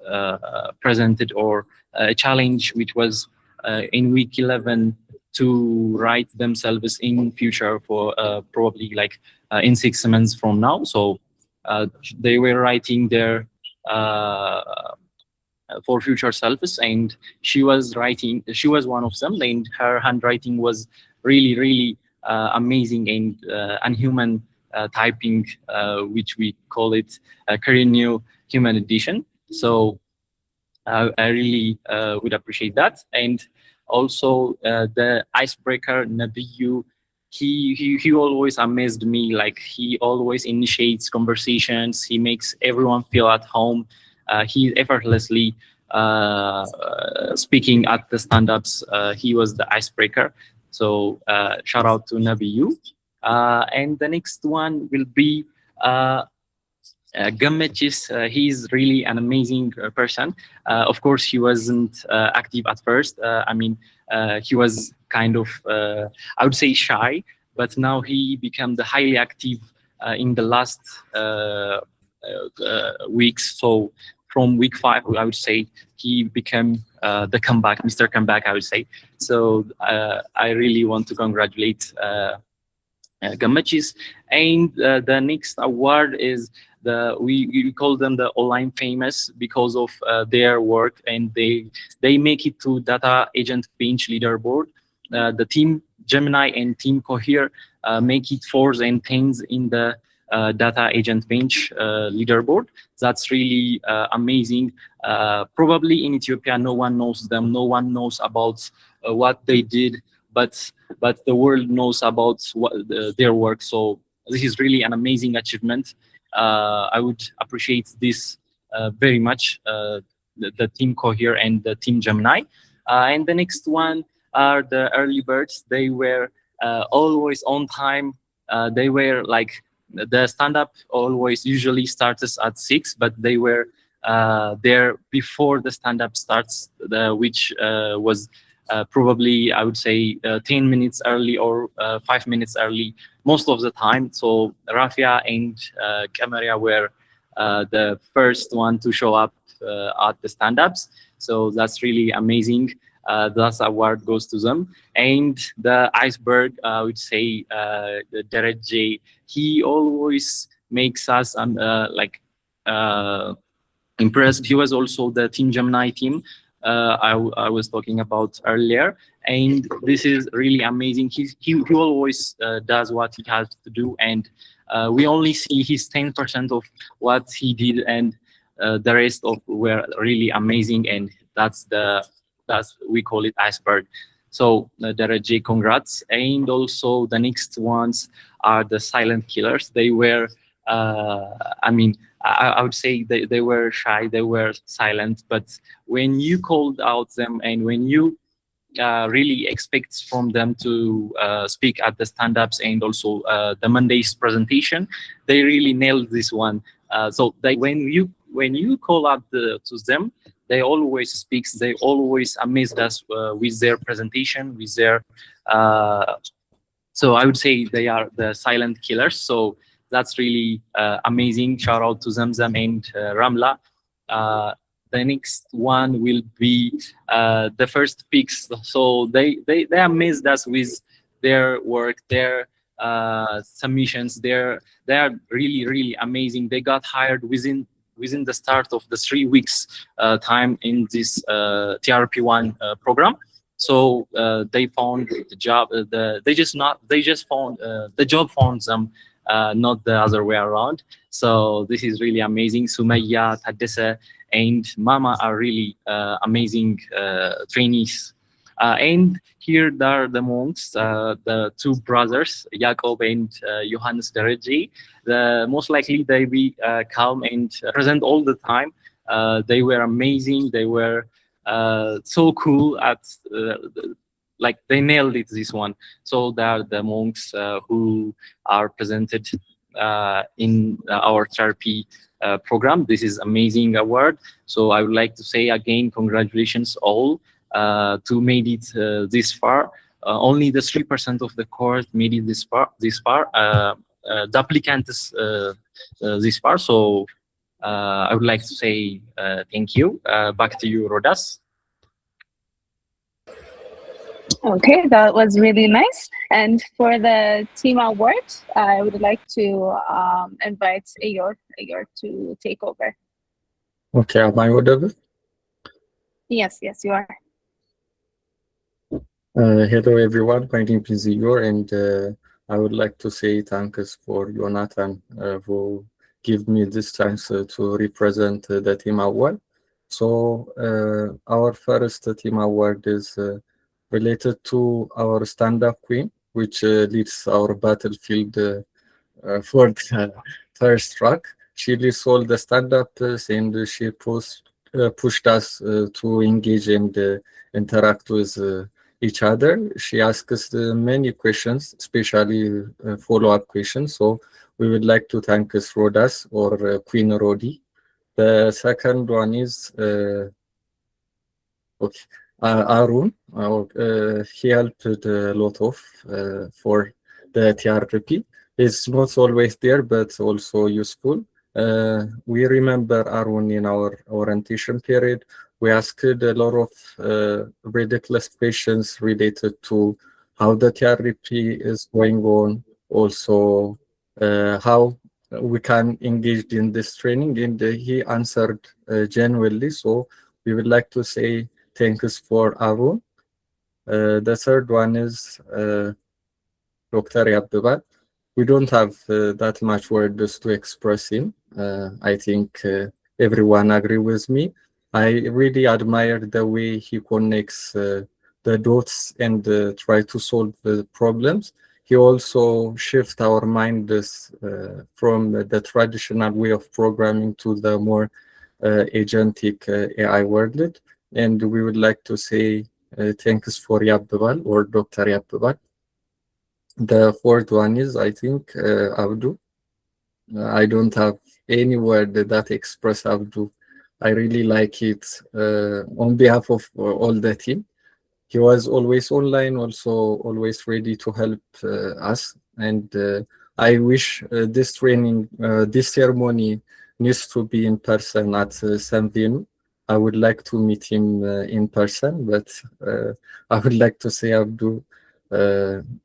presented or a challenge which was in week 11 to write themselves in future for probably like in 6 months from now. So they were writing their for future selves, and she was one of them, and her handwriting was really, really amazing and unhuman typing, which we call it Korean New Human Edition. So I really would appreciate that. And also the icebreaker Nabiyu, he always amazed me. Like, he always initiates conversations. He makes everyone feel at home. He effortlessly speaking at the stand-ups. He was the icebreaker. So shout out to Nabiyu. And the next one will be Gammachis. He's really an amazing person. Of course, he wasn't active at first. I mean, he was kind of, I would say, shy, but now he became the highly active in the last weeks. So from week 5, I would say, he became the comeback, Mr. Comeback, I would say. So I really want to congratulate Gammachis. And the next award is we call them the online famous because of their work, and they make it to Data Agent Bench leaderboard. The Team Gemini and Team Cohere make it 4s and 10s in the Data Agent Bench leaderboard. That's really amazing. Probably in Ethiopia, no one knows them. No one knows about what they did, but the world knows about their work. So this is really an amazing achievement. I would appreciate this very much, the Team Cohere and the Team Gemini. And the next one are the early birds. They were always on time. They were like, the stand-up always usually starts at 6, but they were there before the stand-up starts, which was probably, I would say, 10 minutes early or 5 minutes early most of the time. So Rafia and Kamaria were the first one to show up at the stand-ups. So that's really amazing. That award goes to them. And the iceberg, I would say, the Derek J, he always makes us impressed. He was also the Team Gemini team I was talking about earlier, and this is really amazing. He always does what he has to do, and we only see his 10% of what he did, and the rest of were really amazing, and that's we call it iceberg. So Daraji, congrats. And also the next ones are the silent killers. They were I mean, I would say they were shy, they were silent, but when you called out them and when you really expects from them to speak at the stand-ups and also the Monday's presentation. They really nailed this one. So when you call out to them, they always speaks. They always amazed us with their presentation, with their. So I would say they are the silent killers. So that's really amazing. Shout out to Zamzam and Ramla. The next one will be the first picks. So they amazed us with their work, their submissions. They are really amazing. They got hired within the start of the 3 weeks time in this TRP1 program. So they found the job. They just found the job found them, not the other way around. So this is really amazing. Sumaya, Tadessa, and Mama are really amazing trainees. And here there are the monks, the two brothers, Jacob and Johannes Dereji. Most likely they be calm and present all the time. They were amazing. They were so cool at like they nailed it, this one. So they are the monks who are presented in our therapy program. This is amazing award. So I would like to say again, congratulations all to made it this far. Only the 3% of the cohort made it this far. The applicant is this far. So I would like to say thank you. Back to you, Rodas. Okay, that was really nice. And for the team award, I would like to invite Ayor to take over. Okay, am I audible? Yes, you are. Hello everyone, my name is Igor, and I would like to say thanks for Jonathan who give me this chance to represent the team award. So our first team award is related to our stand-up queen, which leads our battlefield for the first track. She leads all the stand-ups and she pushed us to engage and interact with each other. She asked us many questions, especially follow-up questions. So we would like to thank us Rodas or Queen Rodi. The second one is Arun. He helped a lot of for the TRP. It's not always there, but also useful. We remember Arun in our orientation period. We asked a lot of ridiculous questions related to how the TRP is going on, also how we can engage in this training, and he answered genuinely. So we would like to say thanks for Arun. The third one is Dr. Yabbaba. We don't have that much words to express him. I think everyone agree with me. I really admire the way he connects the dots and try to solve the problems. He also shift our minds from the traditional way of programming to the more agentic AI world. And we would like to say thanks for Yabbabal or Dr. Yabbabal. The fourth one is, I think, Abdu. I don't have any word that express Abdu. I really like it on behalf of all the team. He was always online, also always ready to help us. And I wish this training, this ceremony needs to be in person at some venue. I would like to meet him in person, but I would like to say, Abdu,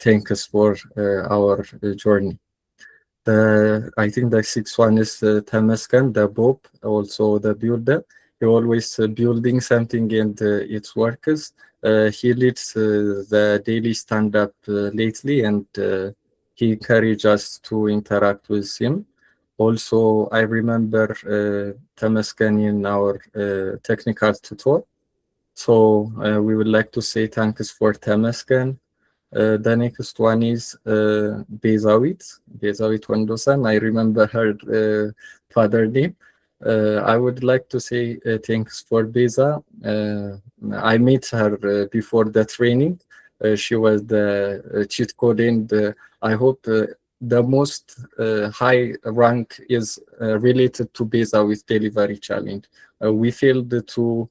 thank us for our journey. I think the sixth one is Tamaskan, the Bob, also the builder. He always building something and it works. He leads the daily stand-up lately, and he encouraged us to interact with him. Also, I remember Tamaskan in our technical tutor. So we would like to say thanks for Tamaskan. The next one is Bezawit Wendosan. I remember her father name. I would like to say thanks for Beza. I met her before the training. She was the cheat code, and I hope the most high rank is related to Beza with delivery challenge. We failed to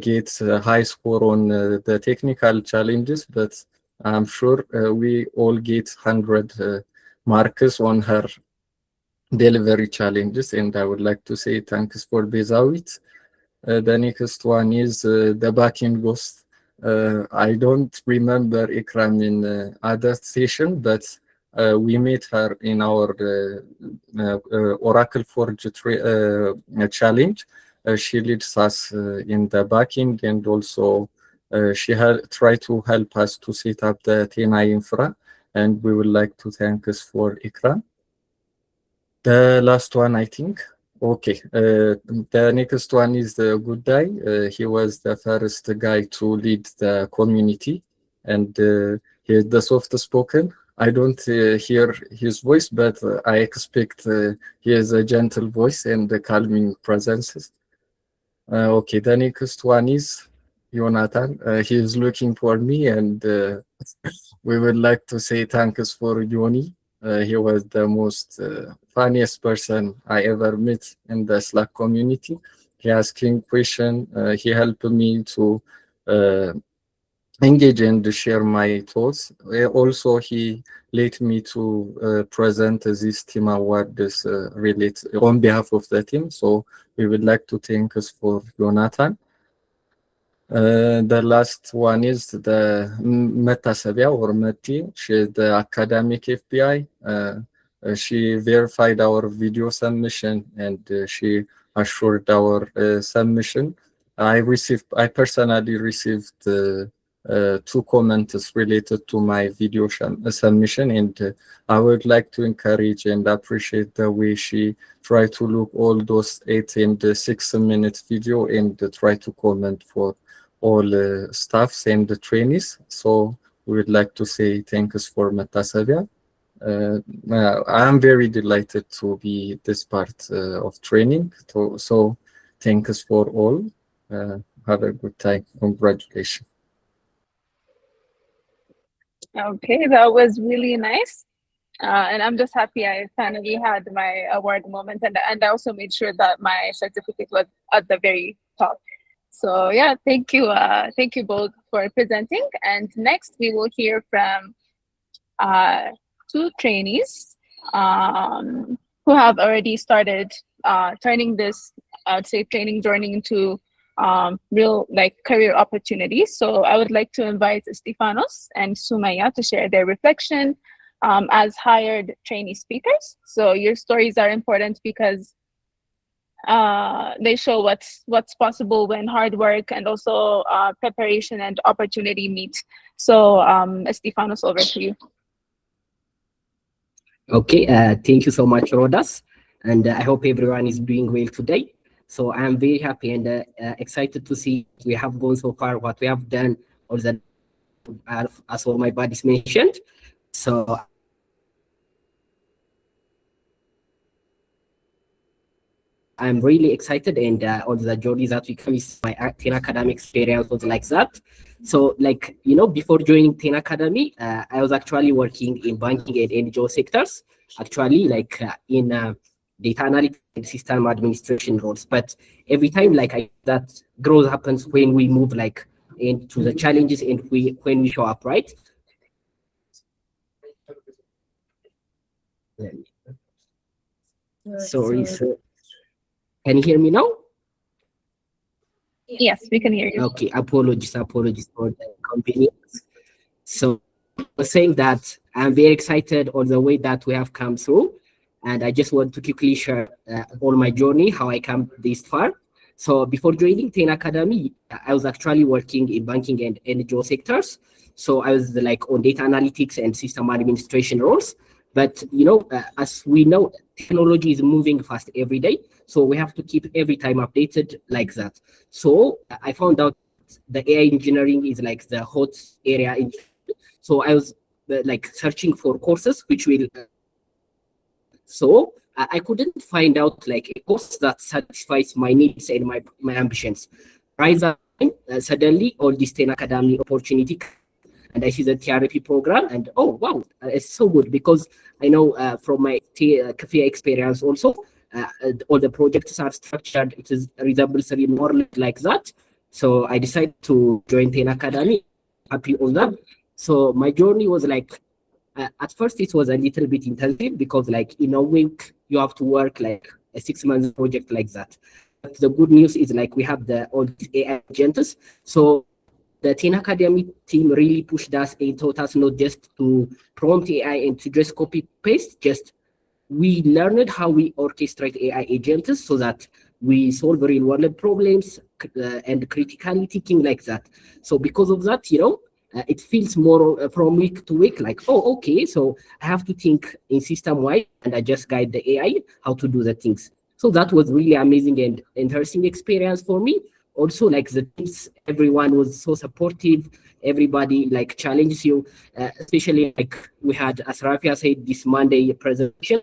get a high score on the technical challenges, but I'm sure we all get 100 marks on her delivery challenges, and I would like to say thanks for Bezawit. The next one is the backing ghost. I don't remember Ikram in other session, but we met her in our Oracle Forge challenge. She leads us in the backing, and also she had tried to help us to set up the TNI infra, and we would like to thank us for Ikram. The last one, I think. Okay, the next one is the good guy. He was the first guy to lead the community, and he is the soft spoken. I don't hear his voice, but I expect he has a gentle voice and a calming presence. Okay, the next one is Jonathan. He is looking for me, and we would like to say thanks for Yoni. He was the most funniest person I ever met in the Slack community. He asking question. He helped me to engage and share my thoughts. Also, he let me to present this team awards related on behalf of the team. So we would like to thank us for Jonathan. The last one is the Metasabia or Meti. She is the academic FBI. She verified our video submission, and she assured our submission. I personally received 2 comments related to my video submission, and I would like to encourage and appreciate the way she tried to look all those 8 and 6 minute video and try to comment for all staffs and the trainees. So we would like to say thanks for Metasabia. I'm very delighted to be this part of training. So thanks for all. Have a good time. Congratulations. Okay, that was really nice. And I'm just happy I finally had my award moment, and I also made sure that my certificate was at the very top. So yeah, thank you both for presenting. And next we will hear from 2 trainees who have already started turning this, I'd say, training journey into real career opportunities. So I would like to invite Stefanos and Sumaya to share their reflection as hired trainee speakers. So your stories are important because they show what's possible when hard work and also preparation and opportunity meet. So Stefanos, over to you. Okay, thank you so much, Rodas, and I hope everyone is doing well today. So I'm very happy and excited to see we have gone so far, what we have done, or that as all my buddies mentioned. So I'm really excited, and all the journey that we come is my 10 academic experience was like that. So before joining 10 Academy, I was actually working in banking and NGO sectors, actually in data analytics and system administration roles. But every time that growth happens when we move into the challenges and when we show up, right? Sorry, sir. Can you hear me now? Yes, we can hear you. Okay, apologies for the inconvenience. So I was saying that I'm very excited on the way that we have come through, and I just want to quickly share all my journey, how I come this far. So before joining 10 Academy, I was actually working in banking and NGO sectors. So I was on data analytics and system administration roles. But as we know, technology is moving fast every day. So we have to keep every time updated like that. So I found out the AI engineering is the hot area. So I was searching for courses which will. So I couldn't find out like a course that satisfies my needs and my ambitions. Rather, suddenly all this 10 Academy opportunity, and I see the TRP program, and oh wow, it's so good because I know from my CAFEA experience also, all the projects are structured. It is resembles really more like that. So I decided to join 10 Academy. Happy on that. So my journey was like, at first it was a little bit intensive because like in a week you have to work like a 6 months project like that. But the good news is like we have all these AI agents. So the 10 Academy team really pushed us and taught us not just to prompt AI and to just copy paste, just we learned how we orchestrate AI agents so that we solve real world problems and critically thinking like that. So because of that, it feels more from week to week like, oh, okay, so I have to think in system wide and I just guide the AI how to do the things. So that was really amazing and interesting experience for me. Also, like the teams, everyone was so supportive. Everybody like challenges you, especially like we had, as Rafia said, this Monday presentation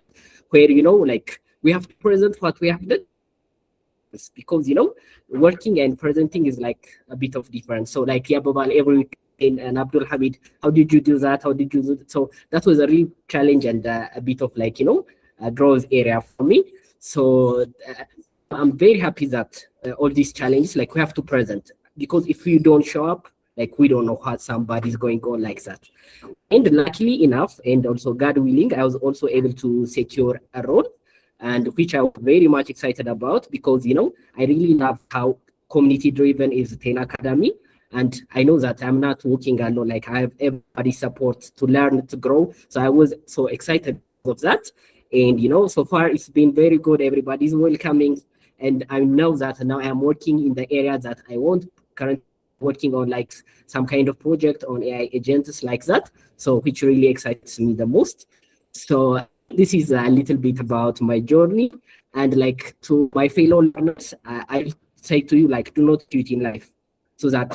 where, like we have to present what we have done because, working and presenting is like a bit of difference. So like Yababal every week and Abdul Hamid, how did you do that? How did you do that? So that was a real challenge and a bit of like, a growth area for me. So I'm very happy that all these challenges, like we have to present, because if you don't show up, like we don't know what somebody's going on like that. And luckily enough, and also God willing, I was also able to secure a role, and which I was very much excited about because, I really love how community driven is 10 Academy. And I know that I'm not working alone, like I have everybody's support to learn, to grow. So I was so excited of that. And, so far it's been very good. Everybody's welcoming. And I know that now I'm working in the area that I want, currently working on like some kind of project on AI agents like that. So which really excites me the most. So this is a little bit about my journey. And like to my fellow learners, I say to you, like, do not quit in life. So that,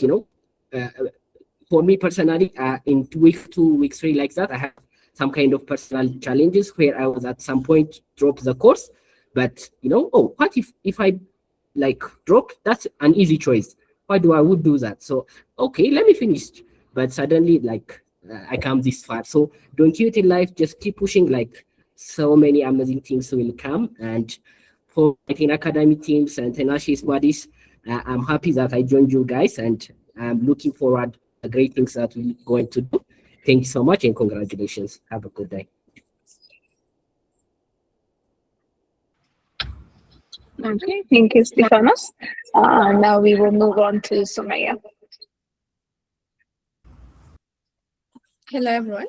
for me personally, in week 2, week 3 like that, I have some kind of personal challenges where I was at some point drop the course. But, oh, what if I like drop? That's an easy choice. Why do I would do that? So, okay, let me finish. But suddenly, like, I come this far. So don't quit in life. Just keep pushing. Like, so many amazing things will come. And for 10 Academy teams and Tenashi's buddies, I'm happy that I joined you guys. And I'm looking forward to the great things that we're going to do. Thank you so much and congratulations. Have a good day. Okay, thank you, Stefanos. Now we will move on to Sumaya. Hello, everyone.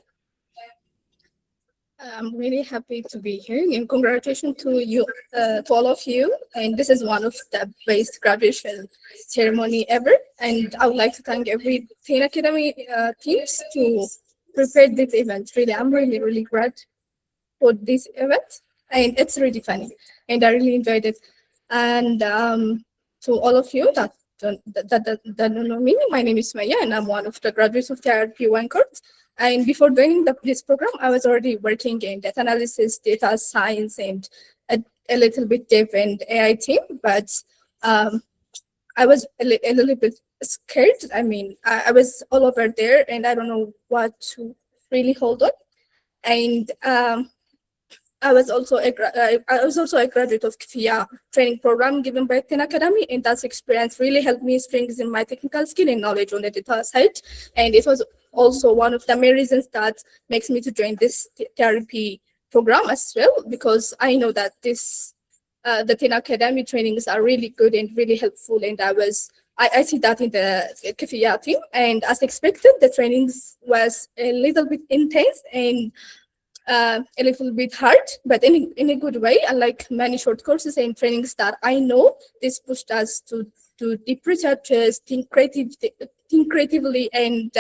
I'm really happy to be here, and congratulations to you, to all of you. And this is one of the best graduation ceremony ever. And I would like to thank every 10 Academy teams to prepare this event. Really, I'm really, really glad for this event, and it's really funny, and I really enjoyed it. And to all of you that don't know me, my name is Maya, and I'm one of the graduates of TRP1 course. And before joining this program, I was already working in data analysis, data science, and a little bit dev and AI team. But I was a little bit scared. I mean, I was all over there, and I don't know what to really hold on. And I was also a graduate of CAFEA training program given by 10 Academy, and that experience really helped me strengthen my technical skill and knowledge on the data side. And it was also one of the main reasons that makes me to join this TRP program as well, because I know that the 10 Academy trainings are really good and really helpful, and I see that in the CAFEA team. And as expected, the trainings was a little bit intense and a little bit hard, but in a good way. Unlike many short courses and trainings that I know, this pushed us to do deep researches, think creatively, and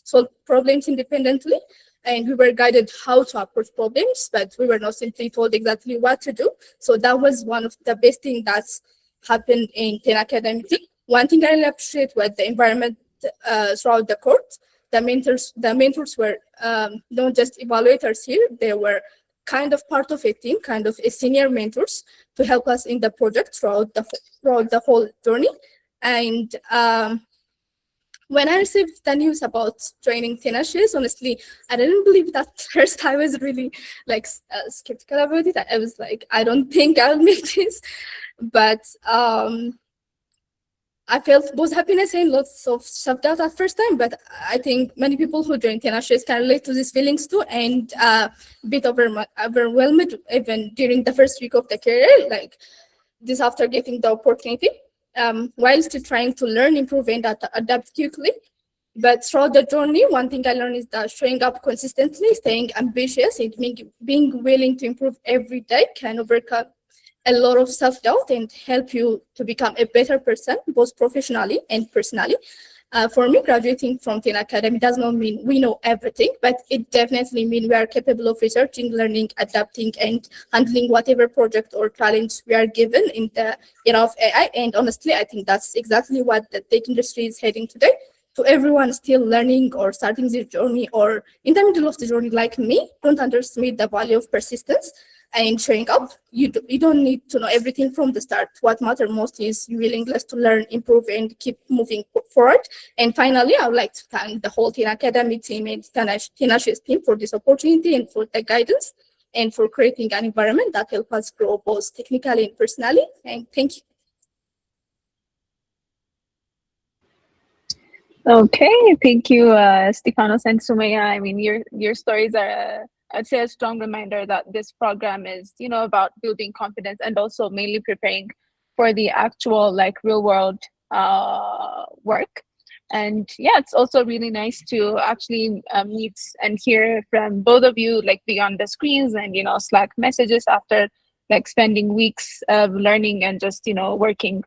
solve problems independently. And we were guided how to approach problems, but we were not simply told exactly what to do. So that was one of the best things that's happened in 10 Academy. One thing I really appreciate was the environment throughout the course. The mentors were not just evaluators here, they were kind of part of a team, kind of a senior mentors to help us in the project throughout the whole journey. And when I received the news about joining Tinashes, honestly, I didn't believe that first. I was really like skeptical about it. I was like, I don't think I'll make this. But I felt both happiness and lots of self-doubt at first time. But I think many people who join Tinashes can relate to these feelings too, and a bit overwhelmed even during the first week of the career, like this after getting the opportunity. While still trying to learn, improve, and adapt quickly. But throughout the journey, one thing I learned is that showing up consistently, staying ambitious, and being willing to improve every day can overcome a lot of self-doubt and help you to become a better person, both professionally and personally. For me, graduating from Tin Academy does not mean we know everything, but it definitely means we are capable of researching, learning, adapting, and handling whatever project or challenge we are given in the era of AI. And honestly, I think that's exactly what the tech industry is heading today. To everyone still learning or starting their journey or in the middle of the journey like me, don't underestimate the value of persistence and showing up. You don't need to know everything from the start. What matters most is your willingness to learn, improve, and keep moving forward. And finally, I would like to thank the whole Tin Academy team and Tinashe's team for this opportunity and for the guidance and for creating an environment that helps us grow both technically and personally. And thank you. Okay, thank you, Stefanos and Sumaya. I mean, your stories are, I'd say, a strong reminder that this program is, about building confidence and also mainly preparing for the actual, like, real world work. And yeah, it's also really nice to actually meet and hear from both of you, like beyond the screens and Slack messages after like spending weeks of learning and just working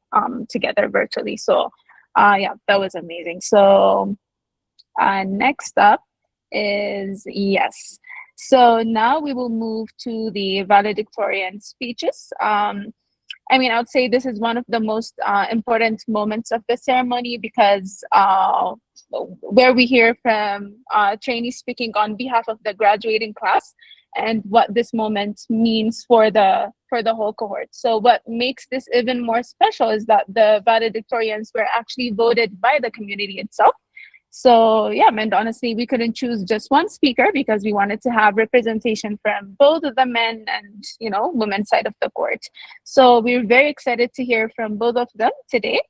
together virtually. So yeah, that was amazing. So next up is yes. So now we will move to the valedictorian speeches. I mean, I would say this is one of the most important moments of the ceremony because where we hear from trainees speaking on behalf of the graduating class and what this moment means for the whole cohort. So what makes this even more special is that the valedictorians were actually voted by the community itself. So yeah, and honestly, we couldn't choose just one speaker because we wanted to have representation from both the men and women's side of the court. So we're very excited to hear from both of them today.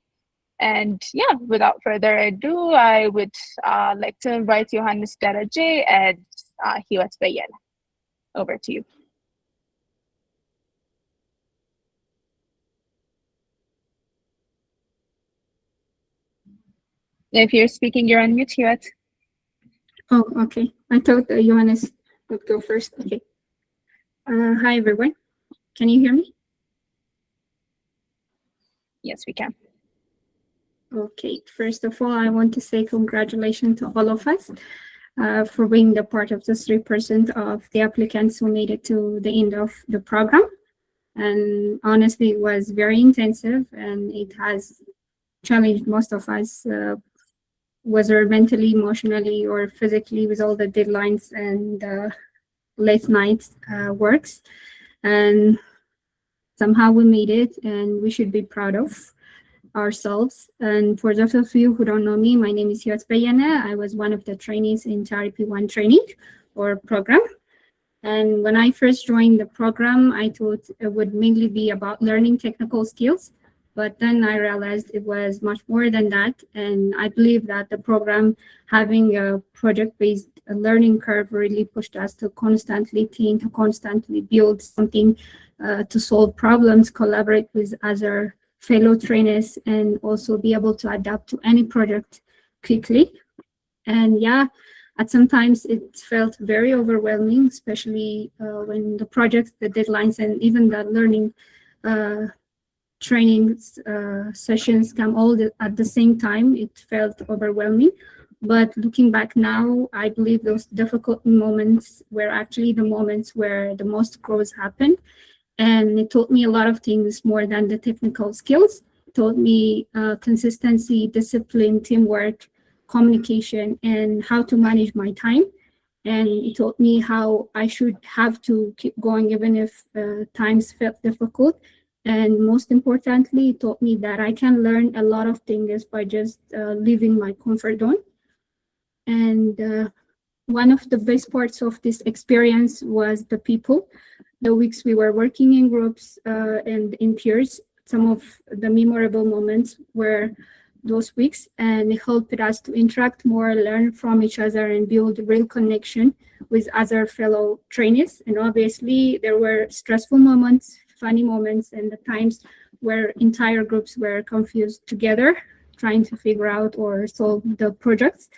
And yeah, without further ado, I would like to invite Johannes Daraje and Hiwat Bayen. Over to you. If you're speaking, you're on mute, Hiwat. Oh, okay. I thought Johannes would go first. Okay. Hi, everyone. Can you hear me? Yes, we can. Okay. First of all, I want to say congratulations to all of us for being the part of the 3% of the applicants who made it to the end of the program. And honestly, it was very intensive and it has challenged most of us, whether mentally, emotionally, or physically, with all the deadlines and late nights works. And somehow we made it, and we should be proud of ourselves. And for those of you who don't know me, my name is Hiwat Bayana. I was one of the trainees in TRP1 training or program. And when I first joined the program, I thought it would mainly be about learning technical skills. But then I realized it was much more than that. And I believe that the program having a project-based learning curve really pushed us to constantly think, to constantly build something, to solve problems, collaborate with other fellow trainers, and also be able to adapt to any project quickly. And yeah, at sometimes it felt very overwhelming, especially when the projects, the deadlines, and even the learning training sessions come all at the same time. It felt overwhelming. But looking back now, I believe those difficult moments were actually the moments where the most growth happened. And it taught me a lot of things more than the technical skills. It taught me consistency, discipline, teamwork, communication, and how to manage my time. And it taught me how I should have to keep going even if times felt difficult. And most importantly, it taught me that I can learn a lot of things by just leaving my comfort zone. And one of the best parts of this experience was the people. The weeks we were working in groups and in peers, some of the memorable moments were those weeks, and it helped us to interact more, learn from each other, and build real connection with other fellow trainees. And obviously, there were stressful moments, funny moments, and the times where entire groups were confused together, trying to figure out or solve the projects.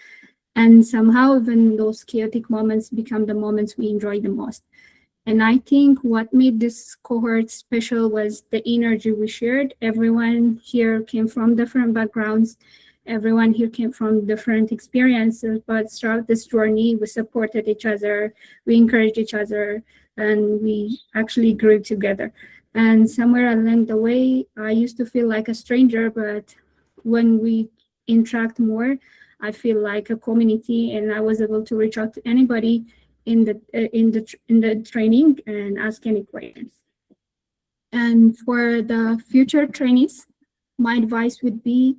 And somehow, even those chaotic moments become the moments we enjoy the most. And I think what made this cohort special was the energy we shared. Everyone here came from different backgrounds. Everyone here came from different experiences, but throughout this journey, we supported each other, we encouraged each other, and we actually grew together. And somewhere along the way, I used to feel like a stranger, but when we interact more, I feel like a community, and I was able to reach out to anybody in the training and ask any questions. And for the future trainees, my advice would be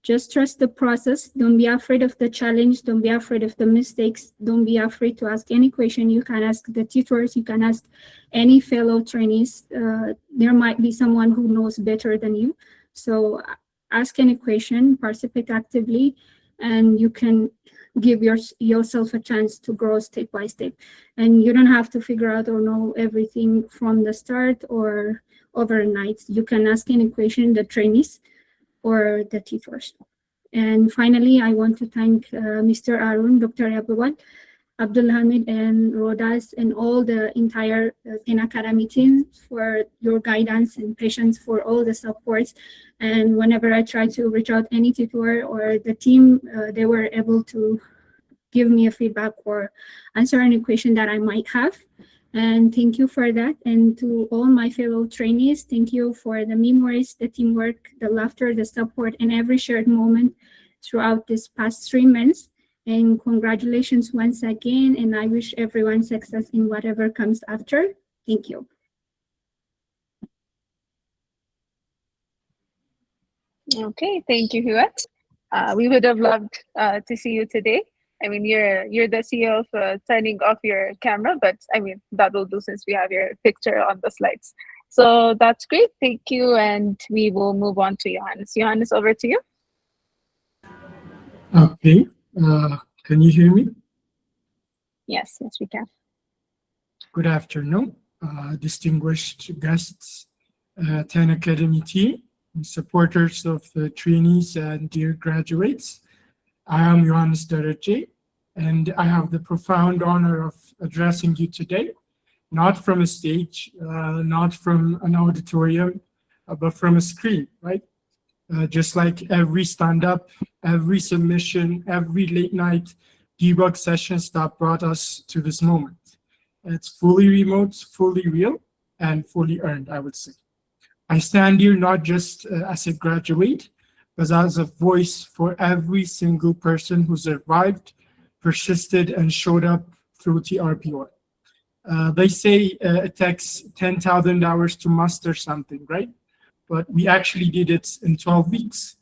just trust the process. Don't be afraid of the challenge. Don't be afraid of the mistakes. Don't be afraid to ask any question. You can ask the tutors. You can ask any fellow trainees. There might be someone who knows better than you. So ask any question, participate actively, and you can give yourself a chance to grow step by step. And you don't have to figure out or know everything from the start or overnight. You can ask any question the trainees or the tutors. And finally, I want to thank Mr. Arun, Dr. Abdul Hamid, and Rodas, and all the entire Ten Academy team for your guidance and patience, for all the supports. And whenever I try to reach out any tutor or the team, they were able to give me a feedback or answer any question that I might have. And thank you for that. And to all my fellow trainees, thank you for the memories, the teamwork, the laughter, the support, and every shared moment throughout this past 3 months. And congratulations once again, and I wish everyone success in whatever comes after. Thank you. Okay, thank you, Huat. We would have loved to see you today. I mean, you're the CEO of turning off your camera, but I mean, that will do since we have your picture on the slides. So that's great. Thank you. And we will move on to Johannes. Johannes, over to you. Okay. Can you hear me? Yes, we can. Good afternoon, distinguished guests, Ten Academy team, supporters of the trainees and dear graduates. I am Johannes Derece, and I have the profound honor of addressing you today, not from a stage, not from an auditorium, but from a screen, right? Just like every stand-up, every submission, every late night debug sessions that brought us to this moment. It's fully remote, fully real, and fully earned, I would say. I stand here not just as a graduate, but as a voice for every single person who survived, persisted, and showed up through TRP1. They say it takes 10,000 hours to master something, right? But we actually did it in 12 weeks,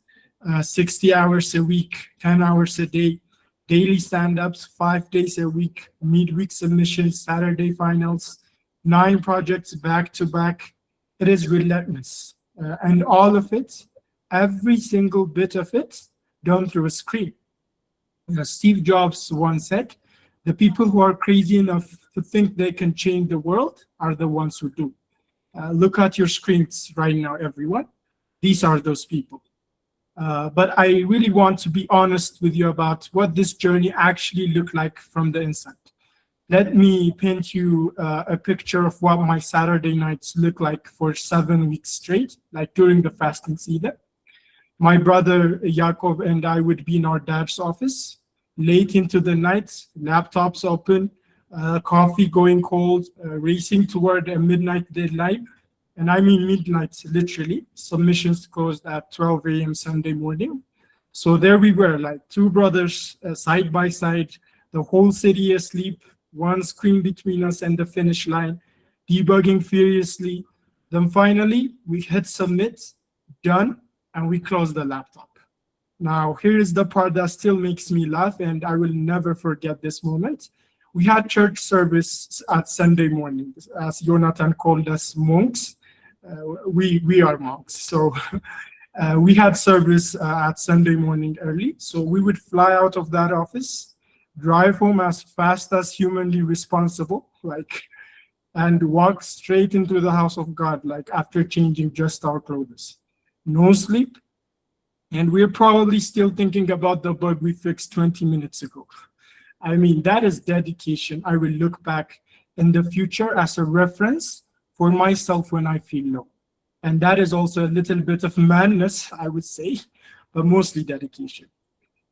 60 hours a week, 10 hours a day, daily stand-ups, 5 days a week, midweek submissions, Saturday finals, 9 projects back to back. It is relentless. And all of it, every single bit of it, done through a screen. Steve Jobs once said, the people who are crazy enough to think they can change the world are the ones who do. Look at your screens right now, everyone. These are those people. But I really want to be honest with you about what this journey actually looked like from the inside. Let me paint you a picture of what my Saturday nights look like for 7 weeks straight, like during the fasting season. My brother Jacob and I would be in our dad's office late into the night, laptops open, coffee going cold, racing toward a midnight deadline. And I mean midnight, literally. Submissions closed at 12 a.m. Sunday morning. So there we were, like 2 brothers side by side, the whole city asleep, one screen between us and the finish line, debugging furiously. Then finally, we hit submit, done, and we close the laptop. Now, here is the part that still makes me laugh, and I will never forget this moment. We had church service at Sunday morning. As Jonathan called us monks, we are monks. So we had service at Sunday morning early. So we would fly out of that office, drive home as fast as humanly responsible, and walk straight into the house of God, after changing just our clothes. No sleep. And we're probably still thinking about the bug we fixed 20 minutes ago. I mean, that is dedication. I will look back in the future as a reference for myself when I feel low. And that is also a little bit of madness, I would say, but mostly dedication.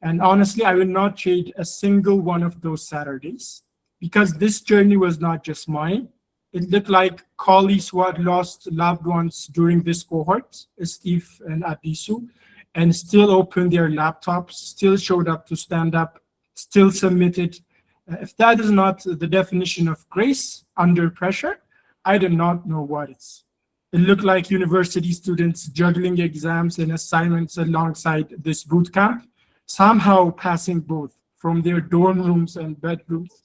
And honestly, I will not trade a single one of those Saturdays, because this journey was not just mine. It looked like colleagues who had lost loved ones during this cohort, Steve and Adisu, and still opened their laptops, still showed up to stand up, still submitted. If that is not the definition of grace under pressure, I do not know what is. It looked like university students juggling exams and assignments alongside this boot camp, somehow passing both from their dorm rooms and bedrooms.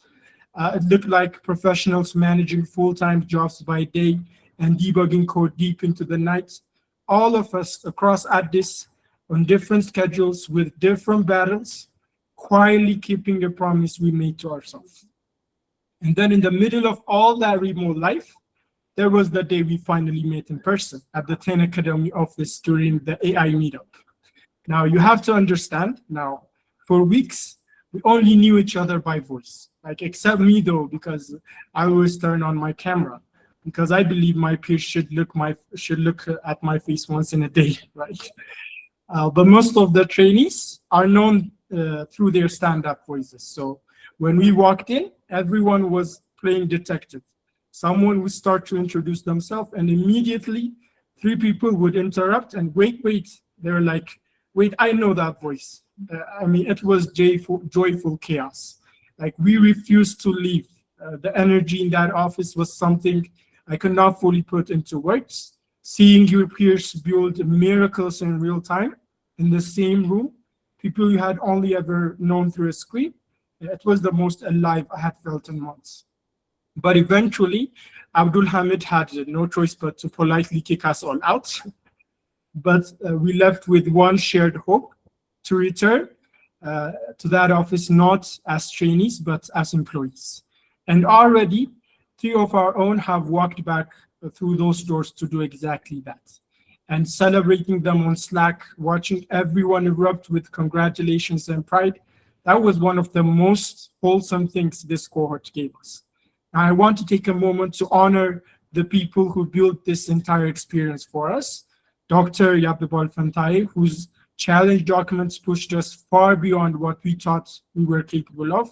It looked like professionals managing full-time jobs by day and debugging code deep into the night. All of us across Addis on different schedules with different battles, quietly keeping a promise we made to ourselves. And then in the middle of all that remote life, there was the day we finally met in person at the 10 Academy office during the AI meetup. Now you have to understand, now for weeks, we only knew each other by voice, except me though, because I always turn on my camera, because I believe my peers should look at my face once in a day, right? But most of the trainees are known through their stand-up voices. So when we walked in, everyone was playing detective. Someone would start to introduce themselves, and immediately 3 people would interrupt and wait. They were like, wait, I know that voice. I mean, it was joyful chaos. We refused to leave. The energy in that office was something I could not fully put into words. Seeing your peers build miracles in real time in the same room, people you had only ever known through a screen, it was the most alive I had felt in months. But eventually, Abdul Hamid had no choice but to politely kick us all out. But we left with one shared hope: to return to that office not as trainees, but as employees. And already, 3 of our own have walked back through those doors to do exactly that. And celebrating them on Slack, watching everyone erupt with congratulations and pride, that was one of the most wholesome things this cohort gave us. Now, I want to take a moment to honor the people who built this entire experience for us. Dr. Yapibal Fantai, whose challenge documents pushed us far beyond what we thought we were capable of,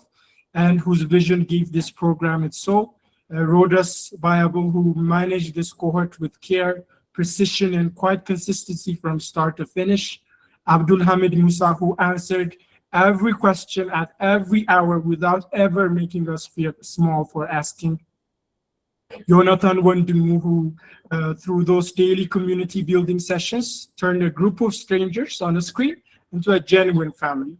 and whose vision gave this program its soul. Rhodas Bayabul, who managed this cohort with care, precision, and quite consistency from start to finish. Abdul Hamid Musa, who answered every question at every hour without ever making us feel small for asking. Jonathan Wendimu, who through those daily community building sessions turned a group of strangers on a screen into a genuine family.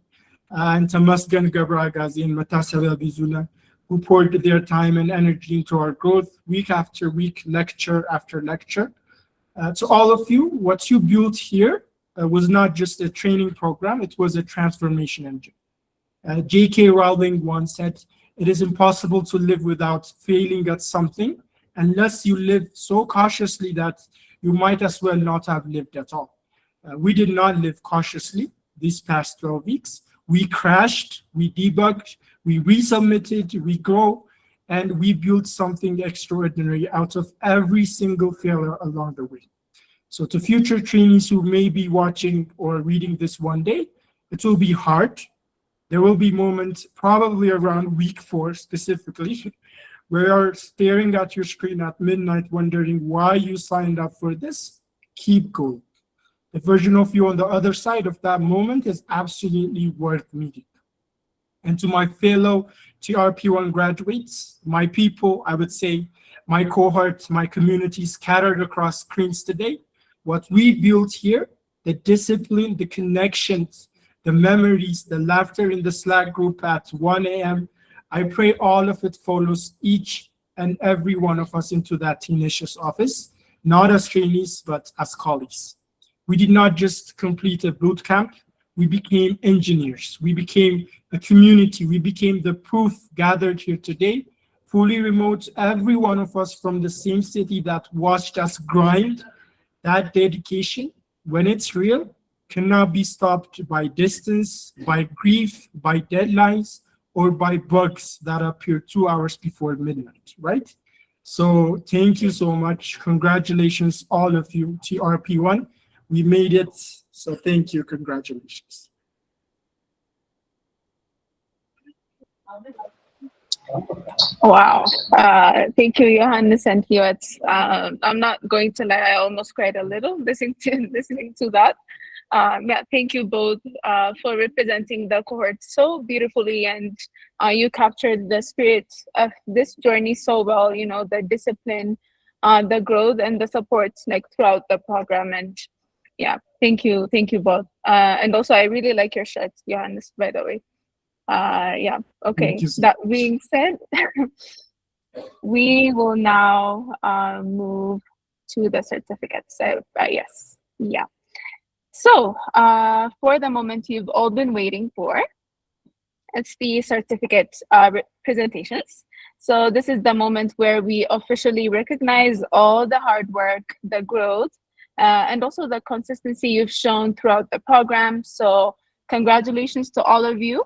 And Tamasgan Gabragazi and Matasala Bizuna, who poured their time and energy into our growth week after week, lecture after lecture. To all of you, what you built here was not just a training program, it was a transformation engine. J.K. Rowling once said, "It is impossible to live without failing at something unless you live so cautiously that you might as well not have lived at all." We did not live cautiously these past 12 weeks. We crashed, we debugged, we resubmitted, we grow, and we built something extraordinary out of every single failure along the way. So to future trainees who may be watching or reading this one day, it will be hard. There will be moments, probably around week 4 specifically, where you're staring at your screen at midnight wondering why you signed up for this. Keep going. The version of you on the other side of that moment is absolutely worth meeting. And to my fellow TRP1 graduates, my people, I would say, my cohort, my community scattered across screens today, what we built here, the discipline, the connections, the memories, the laughter in the Slack group at 1 a.m., I pray all of it follows each and every one of us into that tenacious office, not as trainees, but as colleagues. We did not just complete a boot camp, we became engineers. We became a community. We became the proof gathered here today, fully remote, every one of us from the same city that watched us grind. That dedication, when it's real, cannot be stopped by distance, by grief, by deadlines, or by bugs that appear 2 hours before midnight, right? So thank you so much. Congratulations, all of you, TRP1. We made it. So thank you. Congratulations. Wow. Thank you, Johannes and Hiwat. I'm not going to lie, I almost cried a little listening to that. Yeah, thank you both for representing the cohort so beautifully, and you captured the spirit of this journey so well, you know, the discipline, the growth and the supports like throughout the program. And yeah, thank you both. And also I really like your shirt, Johannes, by the way. Yeah, okay, that being said, we will now move to the certificates. So yes, yeah. So for the moment you've all been waiting for, it's the certificate presentations. So this is the moment where we officially recognize all the hard work, the growth, and also the consistency you've shown throughout the program. So congratulations to all of you.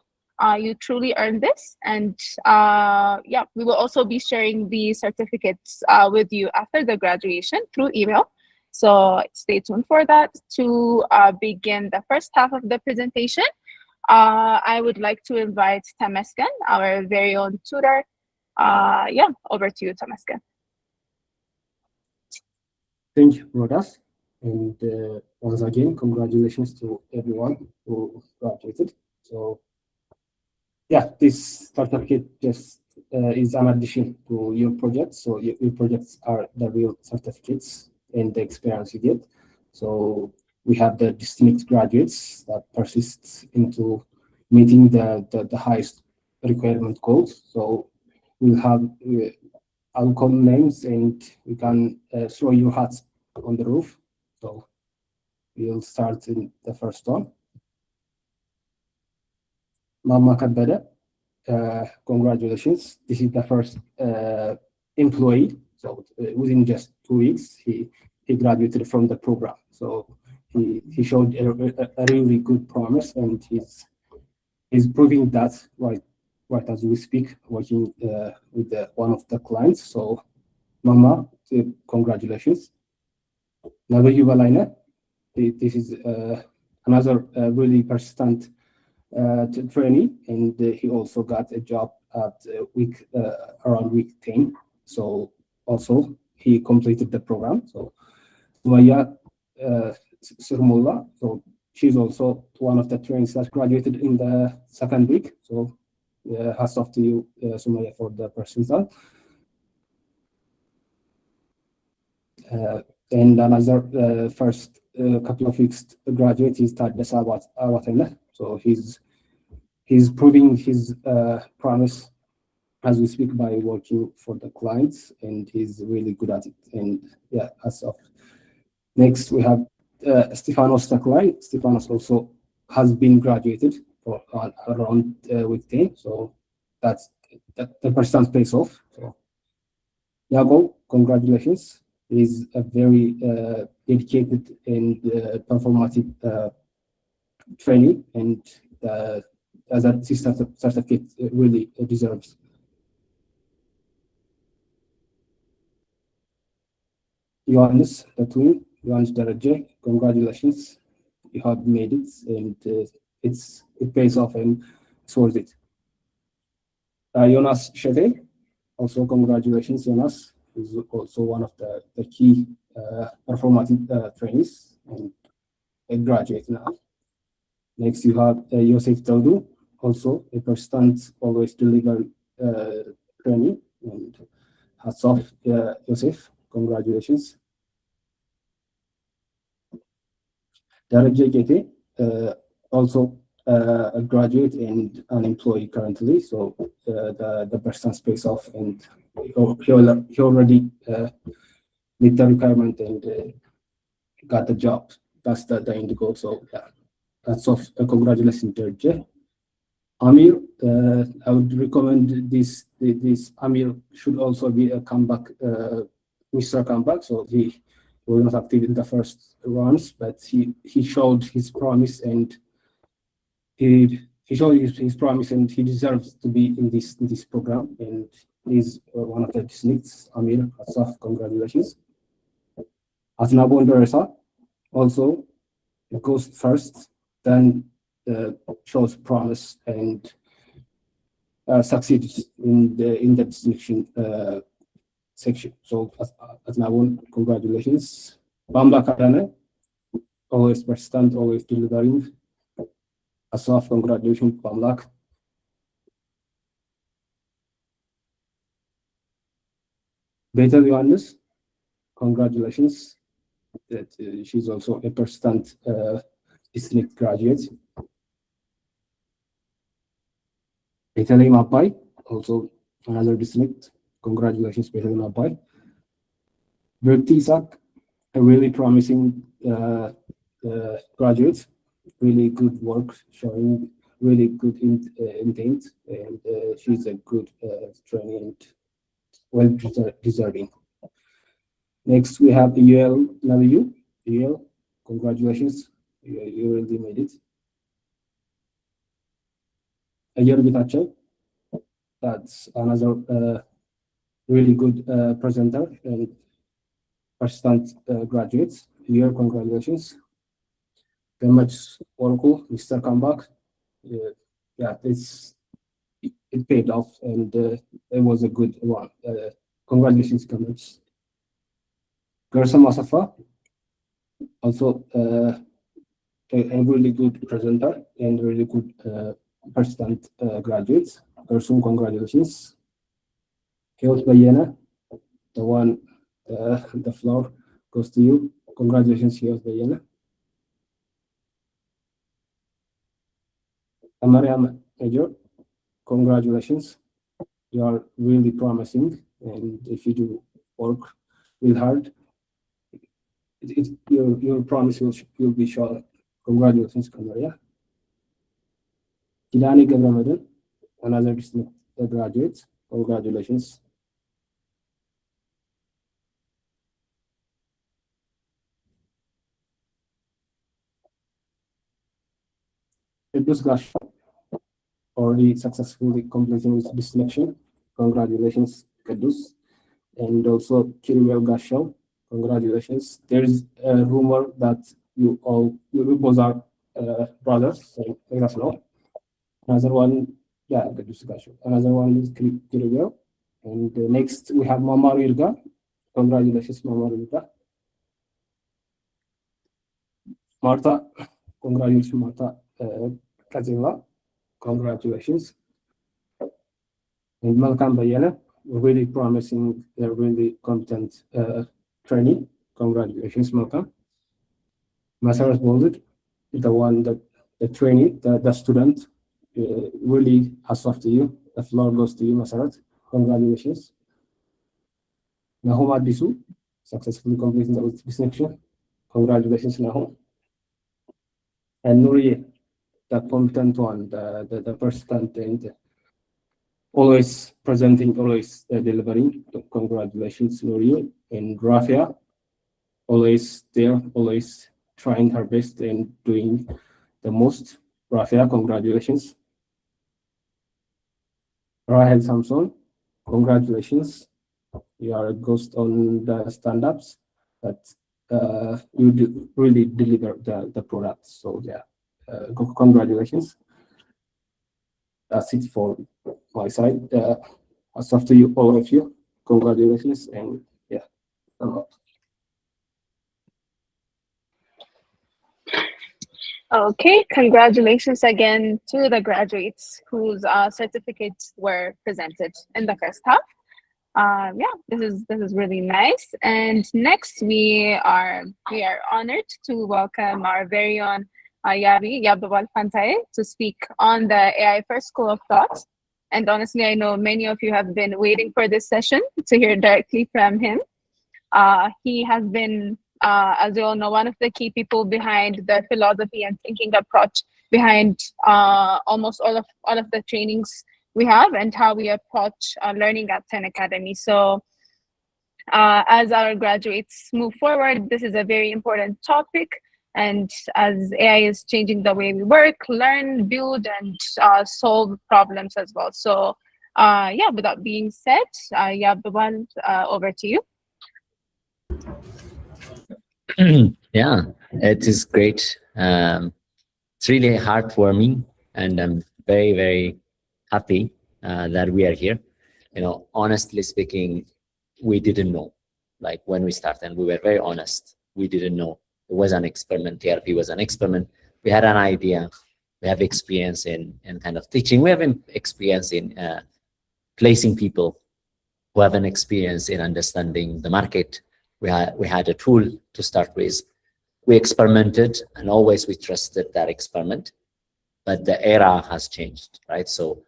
You truly earned this. And yeah, we will also be sharing the certificates with you after the graduation through email. So stay tuned for that. To begin the first half of the presentation, I would like to invite Temesgen, our very own tutor. Yeah, over to you, Temesgen. Thank you, Rodas. And once again, congratulations to everyone who graduated. So yeah, this certificate just is an addition to your project. So your projects are the real certificates and the experience you get. So we have the distinct graduates that persist into meeting the highest requirement goals. So we'll have, I'll call names and we can throw your hats on the roof. So we'll start in the first one. Mama Kabeda, congratulations. This is the first employee. So within just 2 weeks, he graduated from the program. So he showed a really good promise, and he's proving that right as we speak, working with one of the clients. So Mama, congratulations. Nabayu Balaina, this is another really persistent trainee, and he also got a job at around week 10. So also he completed the program. So Sumaya Surmulla, so she's also one of the trainees that graduated in the second week. So hats off to you, Sumaya, for the percentile. And another first couple of weeks graduate is Tadda Awatena. So he's proving his promise as we speak by working for the clients, and he's really good at it. And yeah, as of next we have Stefanos Taklai. Stefanos also has been graduated for around week 10. So that's the percent pays off. So Yago, congratulations. He's a very dedicated and performative trainee, and as a certificate really deserves. Johannes, the twin, Johannes Daraje, congratulations. You have made it, and it pays off and it's worth it. Jonas Shede, also congratulations, Jonas. He's also one of the key performative trainees and a graduate now. Next, you have Yosef Taudu, also a persistent, always deliver training. And hats off, Yosef. Congratulations. Darajay Gete, also a graduate and an employee currently. So the person space off, and he already met the requirement and got the job. That's the end goal. So yeah, that's off. Congratulations, Darajay. Amir, I would recommend this Amir should also be a comeback, Mr. Comeback. So he was not active in the first rounds, but he showed his promise, and he showed his promise, and he deserves to be in this program. And he's one of the distinct. Amir, Asaf, congratulations. Asnabon Deresa also goes first, then shows promise and succeeds in the distinction section. So Asnabon, congratulations. Bamba Karane, always persistent, always delivering. Asaf, congratulations, Bamlak. Beta Yohannes, congratulations. That she's also a persistent district graduate. Betalim Apai, also another district. Congratulations, Betalim Apai. Berti Isak, a really promising graduate. Really good work, showing really good intent, and she's a good trainee and well deserving. Next, we have UL Naviyu. UL, congratulations, you really made it. Ayer Gitachev, that's another really good presenter and persistent graduate. Ayer, congratulations. Very much Oracle, Mr. Comeback. Yeah, it paid off, and it was a good one. Congratulations, comments. Gersa Masafa, also a really good presenter and really good persistent graduates. Gersun, congratulations. Hilt Bayena, the one, the floor goes to you. Congratulations, Hilt Bayena. Amariam Major, congratulations. You are really promising, and if you do work real hard, your promise will be shown. Congratulations, Kamaria. Kidani Gabramadan, another distinct graduate. Congratulations. Idris Gasha, already successfully completing this selection. Congratulations, Kadus. And also Kiriel Gasha, congratulations. There's a rumor that you both are brothers, so let us know. Another one, yeah, Kadus Gasha. Another one is Kiriel. And next we have Mama Irga. Congratulations, Mama Irga. Marta, congratulations, Marta Kazila. Congratulations. And Malcolm Bayana, really promising, really competent trainee. Congratulations, Malcolm. Masaras Bolded, the one that the trainee, the student, really hats off to you. The floor goes to you, Masarat. Congratulations. Nahum Adisu, successfully completing the section. Congratulations, Nahum. And Nuri, the competent one, the persistent and always presenting, always delivering. Congratulations, Nuri. And Rafia, always there, always trying her best and doing the most. Rafia, congratulations. Rahel Samson, congratulations. You are a ghost on the stand-ups, but you really deliver the product. So yeah, congratulations. That's it for my side. It's after you, all of you. Congratulations, and yeah, a lot. Okay, congratulations again to the graduates whose certificates were presented in the first half. Yeah, this is really nice. And next, we are honored to welcome our very own Yabawal Fantaye to speak on the AI First School of Thought. And honestly, I know many of you have been waiting for this session to hear directly from him. He has been, as you all know, one of the key people behind the philosophy and thinking approach behind almost all of the trainings we have and how we approach learning at 10 Academy. So as our graduates move forward, this is a very important topic. And as AI is changing the way we work, learn, build, and solve problems as well. So yeah, with that being said, Yabawal, over to you. Yeah, it is great. It's really heartwarming, and I'm very, very happy that we are here. You know, honestly speaking, we didn't know, like when we started, and we were very honest. We didn't know. It was an experiment. TRP was an experiment. We had an idea. We have experience in kind of teaching. We have experience in placing people who have an experience in understanding the market. We had a tool to start with. We experimented, and always we trusted that experiment. But the era has changed, right? So,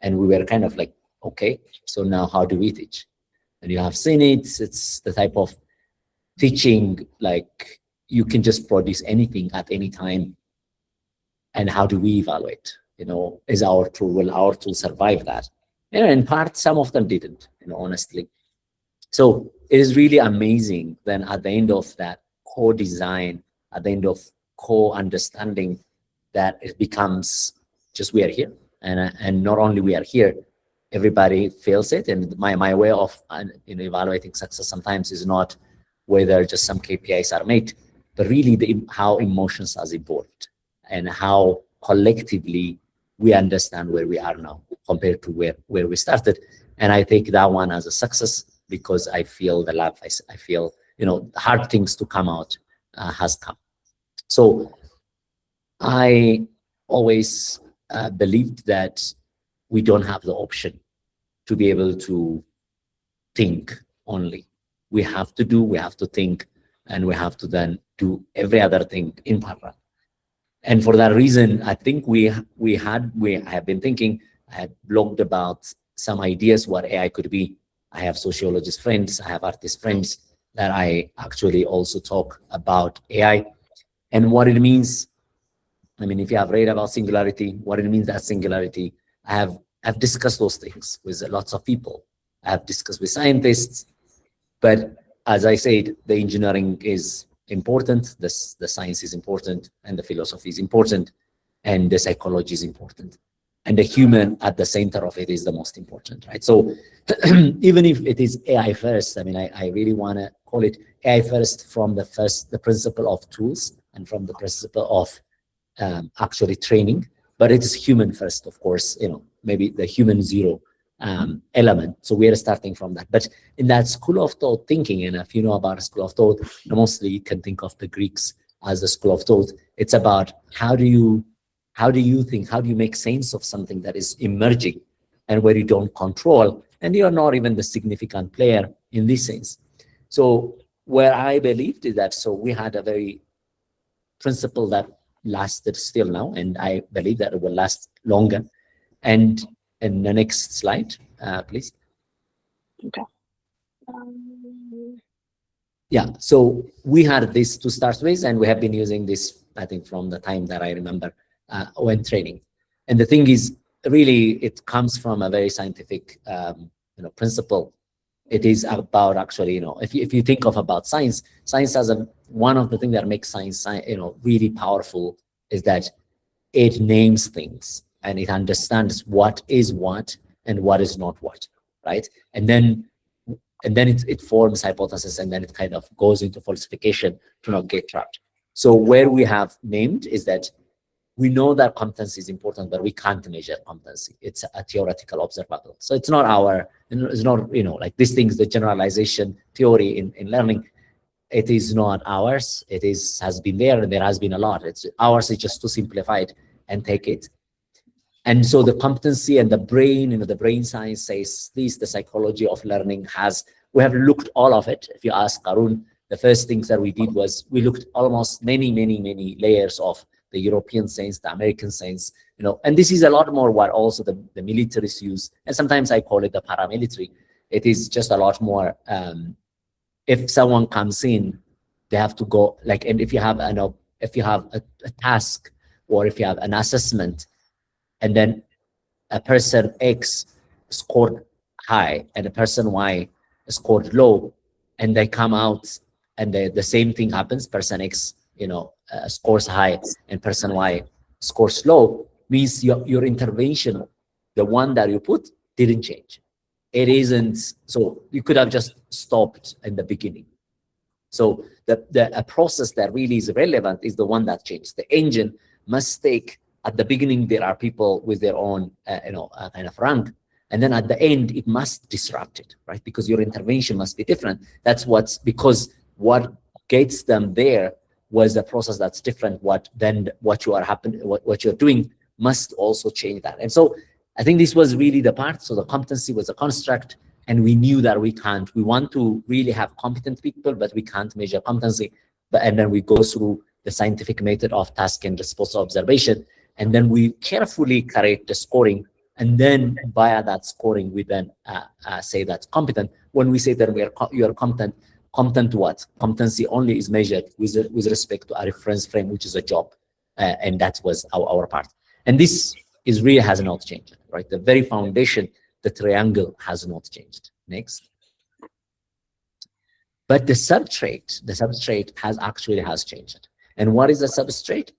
and we were kind of like, okay, so now how do we teach? And you have seen it. It's the type of teaching, like you can just produce anything at any time. And how do we evaluate? You know, will our tool survive that? You know, in part, some of them didn't, you know, honestly. So it is really amazing then at the end of that co-design, at the end of co-understanding, that it becomes just we are here. And not only we are here, everybody feels it. And my way of evaluating success sometimes is not whether just some KPIs are made, but really how emotions are evolved and how collectively we understand where we are now compared to where we started. And I take that one as a success because I feel the love, I feel, you know, hard things to come out has come. So I always believed that we don't have the option to be able to think only. We have to think, and we have to then do every other thing in parallel. And for that reason, I think we have been thinking. I had blogged about some ideas what AI could be. I have sociologist friends, I have artist friends that I actually also talk about AI and what it means. I mean, if you have read about singularity, what it means, that singularity, I've discussed those things with lots of people. I have discussed with scientists, but as I said, the engineering is important, the science is important, and the philosophy is important, and the psychology is important. And the human at the center of it is the most important, right? So even if it is AI first, I mean, I really want to call it AI first from the principle of tools and from the principle of actually training, but it is human first, of course, you know, maybe the human zero element. So we are starting from that. But in that school of thought thinking, and if you know about a school of thought, mostly you can think of the Greeks as the school of thought. It's about how do you think, how do you make sense of something that is emerging and where you don't control, and you're not even the significant player in this sense. So where I believed is that, so we had a very principle that lasted still now, and I believe that it will last longer. And in the next slide, please. Okay. Yeah, so we had this to start with, and we have been using this, I think, from the time that I remember when training. And the thing is, really, it comes from a very scientific principle. It is about actually, if you think of about science as one of the things that makes science, really powerful is that it names things and it understands what is what and what is not what, right? And then it forms hypothesis, and then it kind of goes into falsification to not get trapped. So where we have named is that we know that competency is important, but we can't measure competency. It's a theoretical observable. So it's not like these things, the generalization theory in learning, it is not ours. It has been there, and there has been a lot. It's ours is just to simplify it and take it. And so the competency and the brain, the brain science says this, the psychology of learning we have looked all of it. If you ask Karun, the first things that we did was we looked almost many layers of the European science, the American science, and this is a lot more what also the militaries use. And sometimes I call it the paramilitary. It is just a lot more, if someone comes in, they have to go and if you have a task, or if you have an assessment, and then a person X scored high and a person Y scored low, and they come out and the same thing happens, person X scores high and person Y scores low, means your intervention, the one that you put, didn't change. It isn't, so you could have just stopped in the beginning. So a process that really is relevant is the one that changed. The engine must take, at the beginning, there are people with their own, kind of rank. And then at the end, it must disrupt it, right? Because your intervention must be different. Because what gets them there was a process that's different. What you're doing must also change that. And so I think this was really the part. So the competency was a construct, and we knew that we want to really have competent people, but we can't measure competency. And then we go through the scientific method of task and response observation. And then we carefully create the scoring. And then via that scoring, we then say that's competent. When we say that you are competent, competent what? Competency only is measured with respect to a reference frame, which is a job. And that was our part. And this really has not changed, right? The very foundation, the triangle, has not changed. Next. But the substrate has changed. And what is the substrate?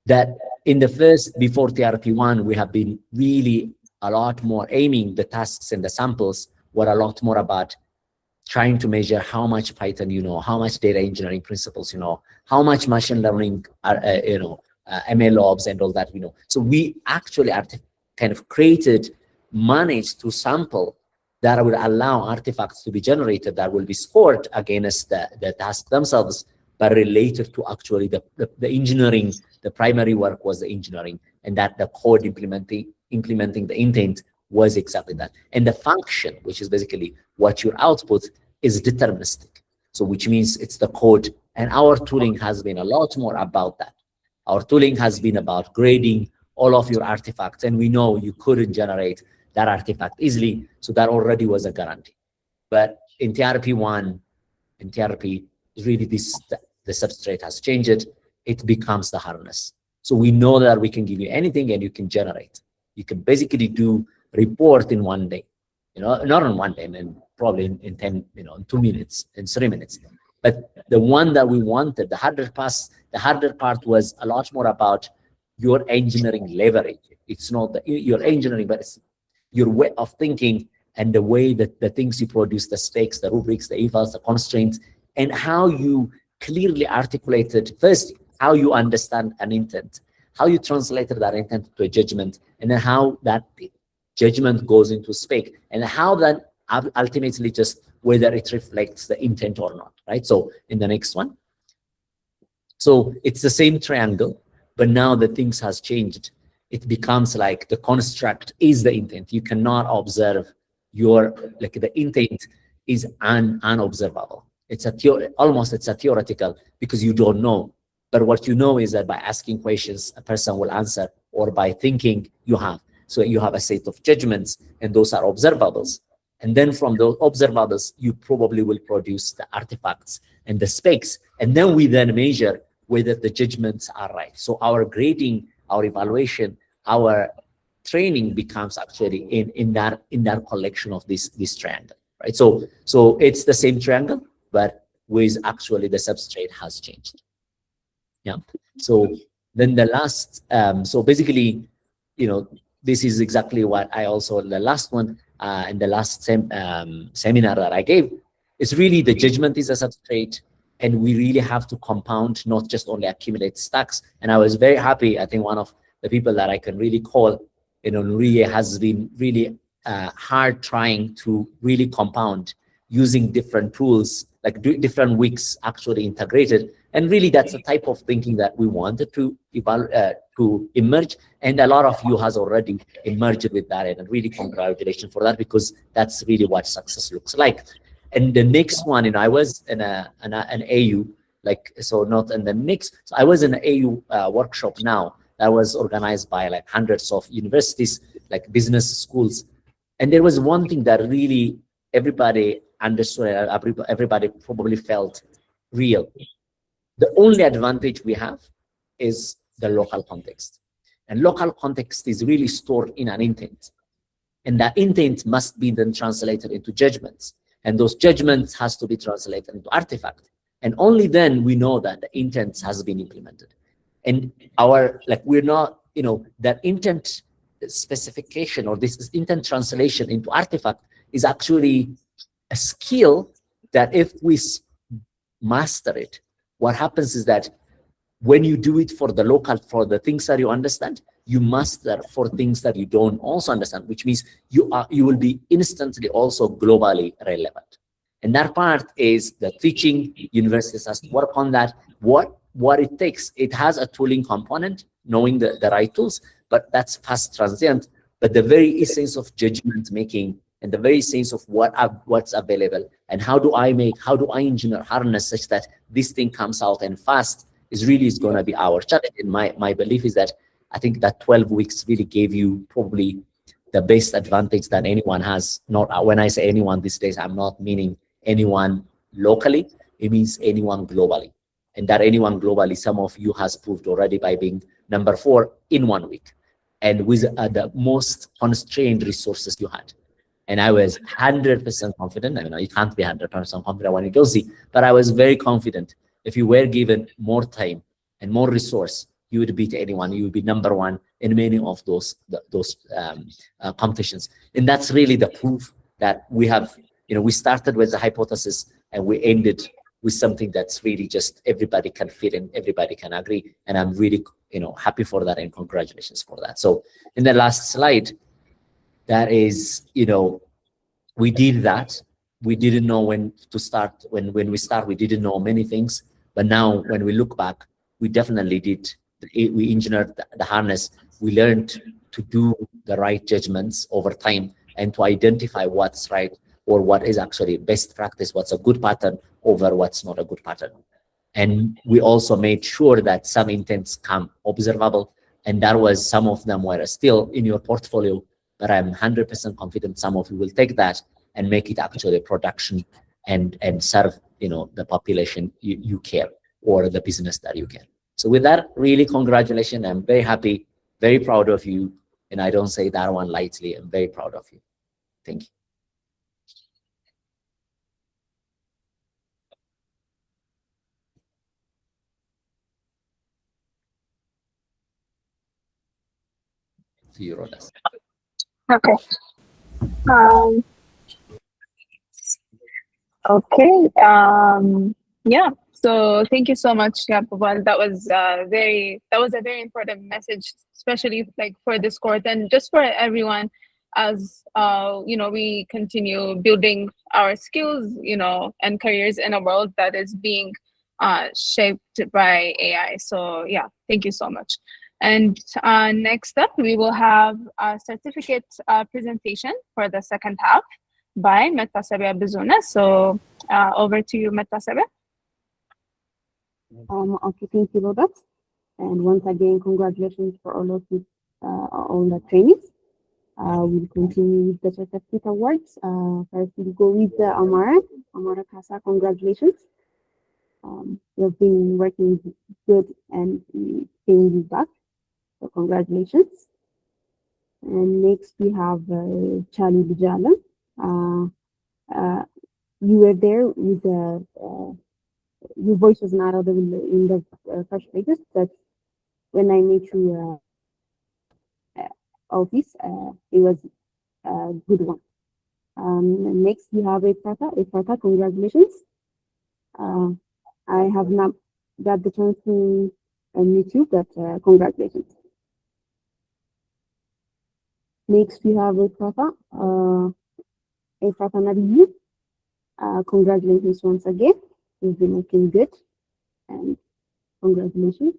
That in the before TRP1, we have been really a lot more aiming the tasks and the samples were a lot more about trying to measure how much Python you know, how much data engineering principles you know, how much machine learning, ML ops and all that we know. So we actually kind of managed to sample that would allow artifacts to be generated that will be scored against the task themselves, but related to actually the engineering. The primary work was the engineering, and that the code implementing the intent was exactly that. And the function, which is basically what your output, is deterministic. So which means it's the code. And our tooling has been a lot more about that. Our tooling has been about grading all of your artifacts, and we know you couldn't generate that artifact easily, so that already was a guarantee. But in TRP1, in TRP, really the substrate has changed. It becomes the harness. So we know that we can give you anything and you can generate. You can basically do report in 1 day, not in 1 day, and probably in 10, in 2 minutes, in 3 minutes. But the one that we wanted, the harder part was a lot more about your engineering leverage. It's not your engineering, but it's your way of thinking and the way that the things you produce, the specs, the rubrics, the evals, the constraints, and how you clearly articulated first how you understand an intent, how you translated that intent to a judgment, and then how that judgment goes into spec, and how that ultimately just whether it reflects the intent or not, right? So in the next one. So it's the same triangle, but now the things has changed. It becomes like the construct is the intent. You cannot observe the intent is unobservable. It's it's a theoretical, because you don't know. But what you know is that by asking questions, a person will answer, or by thinking you have. So you have a set of judgments, and those are observables. And then from those observables, you probably will produce the artifacts and the specs. And then we then measure whether the judgments are right. So our grading, our evaluation, our training becomes actually in that collection of this triangle, right? So it's the same triangle, but with actually the substrate has changed. Yeah. So then the last, so basically, this is exactly what I also, the last one, in the last seminar that I gave, is really the judgment is a substrate, and we really have to compound, not just only accumulate stacks. And I was very happy. I think one of the people that I can really call, Nuriye, has been really hard trying to really compound using different tools, like different weeks actually integrated. And really, that's the type of thinking that we wanted to emerge. And a lot of you has already emerged with that. And really congratulations for that, because that's really what success looks like. And the next one, and I was in an AU, like, so not in the mix. So I was in an AU workshop now that was organized by like hundreds of universities, like business schools. And there was one thing that really everybody understood, everybody probably felt real. The only advantage we have is the local context. And local context is really stored in an intent. And that intent must be then translated into judgments. And those judgments has to be translated into artifact. And only then we know that the intent has been implemented. And our, like, we're not, you know, that intent specification or this intent translation into artifact is actually a skill that if we master it, what happens is that when you do it for the local, for the things that you understand, you master for things that you don't also understand, which means you will be instantly also globally relevant. And that part is the teaching. Universities has to work on that. What it takes, it has a tooling component, knowing the right tools, but that's fast transient. But the very essence of judgment making and the very sense of what's available and how do I engineer harness such that this thing comes out and fast is going to be our challenge. And my belief is that I think that 12 weeks really gave you probably the best advantage that anyone has. Not when I say anyone these days, I'm not meaning anyone locally, it means anyone globally. And that anyone globally, some of you has proved already by being number 4 in 1 week and with the most constrained resources you had. And I was 100% confident. I mean, you can't be 100% confident when you go see, but I was very confident. If you were given more time and more resource, you would beat anyone. You would be number 1 in many of those competitions. And that's really the proof that we have. You know, we started with the hypothesis and we ended with something that's really just everybody can fit in, everybody can agree. And I'm really, happy for that and congratulations for that. So in the last slide, that is, we did that. We didn't know when to start. When we start, we didn't know many things. But now when we look back, we definitely did. We engineered the harness. We learned to do the right judgments over time and to identify what's right or what is actually best practice, what's a good pattern over what's not a good pattern. And we also made sure that some intents come observable, and that was some of them were still in your portfolio, but I'm 100% confident some of you will take that and make it actually production and serve the population you care or the business that you care. So with that, really congratulations. I'm very happy, very proud of you, and I don't say that one lightly. I'm very proud of you. Thank you. To you, Rodas. Okay. Okay. Yeah. So thank you so much, Yapawal. That was a very important message, especially like for this course and just for everyone as we continue building our skills, and careers in a world that is being shaped by AI. So yeah, thank you so much. And next up, we will have a certificate presentation for the second half by Metasebe Bizuna. So over to you, Metasebe. Okay, thank you, Robert. And once again, congratulations for all of you, all the trainees. We'll continue with the certificate awards. First, we'll go with Amara. Amara Casa, congratulations. You've been working good and paying you back. So congratulations. And next we have Charlie Bijala. You were there with your voice was not audible in the first pages, but when I met you office, it was a good one. Next we have Efrata. Efrata, congratulations. I have not got the chance to meet you, but congratulations. Next we have Efrata. Efrata Nabiyu. Congratulations once again. You've been looking good, and congratulations.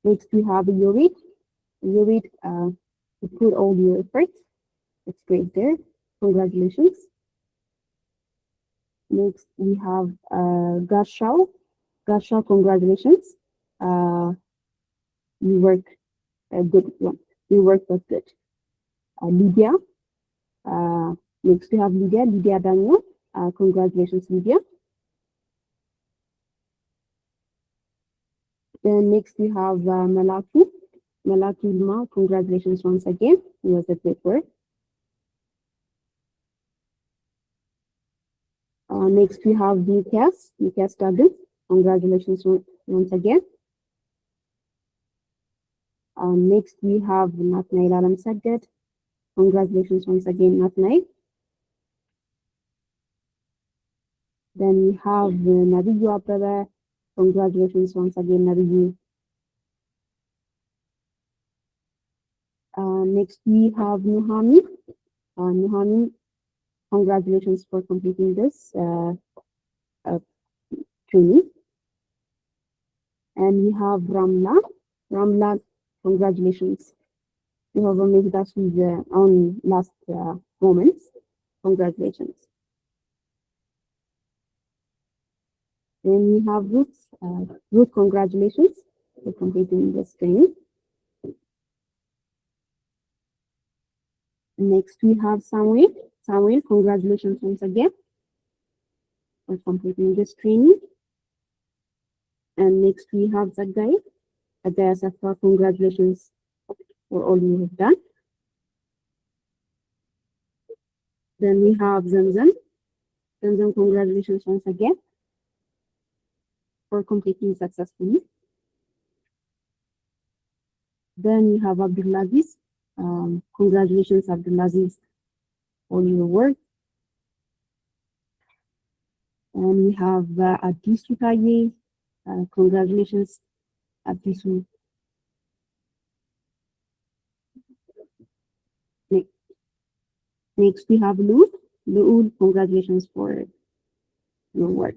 Next, we have Yorit. Yorit, you put all your effort. It's great there. Congratulations. Next, we have Garshao. Garshao, congratulations. You work a good one. You work was good. Lydia. Next, we have Lydia. Lydia Daniel. Congratulations, Lydia. Then next we have Malaki. Malaki Ilma, congratulations once again. It was a great work. Next we have Nikas Duggan. Congratulations once again. Next we have Natnail Alam Sagged. Congratulations once again, Natnail. Then we have Nabiyu Abdullah. Congratulations once again, Nabiyu. Next we have Nuhami. Nuhami, congratulations for completing this training. And we have Ramla. Ramla, congratulations. You have made us with the own last moments. Congratulations. Then we have Ruth. Ruth, congratulations for completing this training. Next, we have Samuel. Samuel, congratulations once again for completing this training. And next, we have Zagai. Zagai Safa, congratulations for all you have done. Then we have Zamzam. Zamzam, congratulations once again for completing successfully. Then we have Abdulaziz. Congratulations, Abdulaziz, on your work. And we have Adisu Taye. Congratulations, Adisu. Next, we have Lou. Lou, congratulations for your work.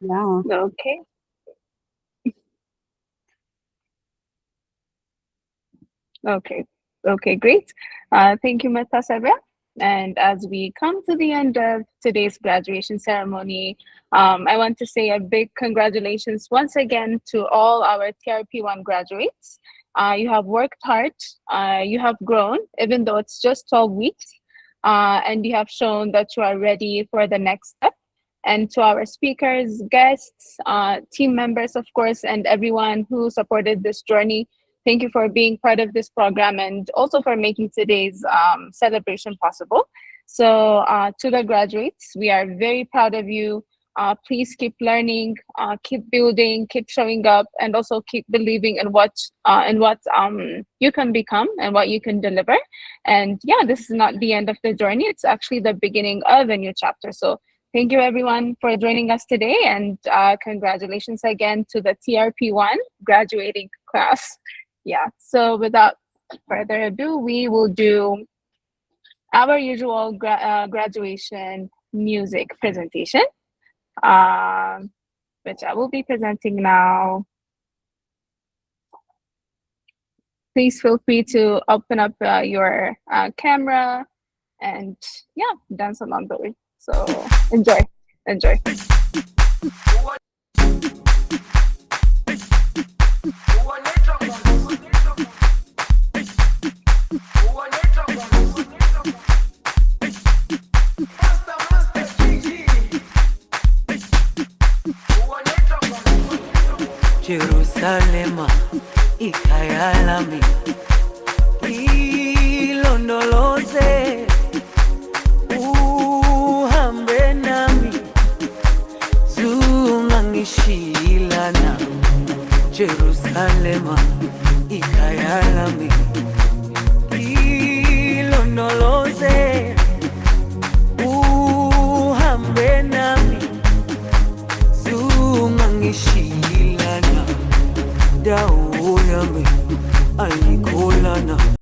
Yeah. Okay. Okay, great. Thank you, Mata Sabra. And as we come to the end of today's graduation ceremony, I want to say a big congratulations once again to all our TRP1 graduates. You have worked hard, you have grown, even though it's just 12 weeks, and you have shown that you are ready for the next step. And to our speakers, guests, team members, of course, and everyone who supported this journey, thank you for being part of this program and also for making today's celebration possible. So to the graduates, we are very proud of you. Please keep learning, keep building, keep showing up, and also keep believing in what you can become and what you can deliver. And yeah, this is not the end of the journey. It's actually the beginning of a new chapter. So thank you everyone for joining us today, and congratulations again to the TRP1 graduating class. Yeah, so without further ado, we will do our usual graduation music presentation, which I will be presenting now. Please feel free to open up your camera and yeah, dance along the way. So enjoy. Jerusalema ikayalami ilondoloze uhambe nami zungangishilana Jerusalema ikayalami ilondoloze uhambe nami zungangishilana dawo yami alikholana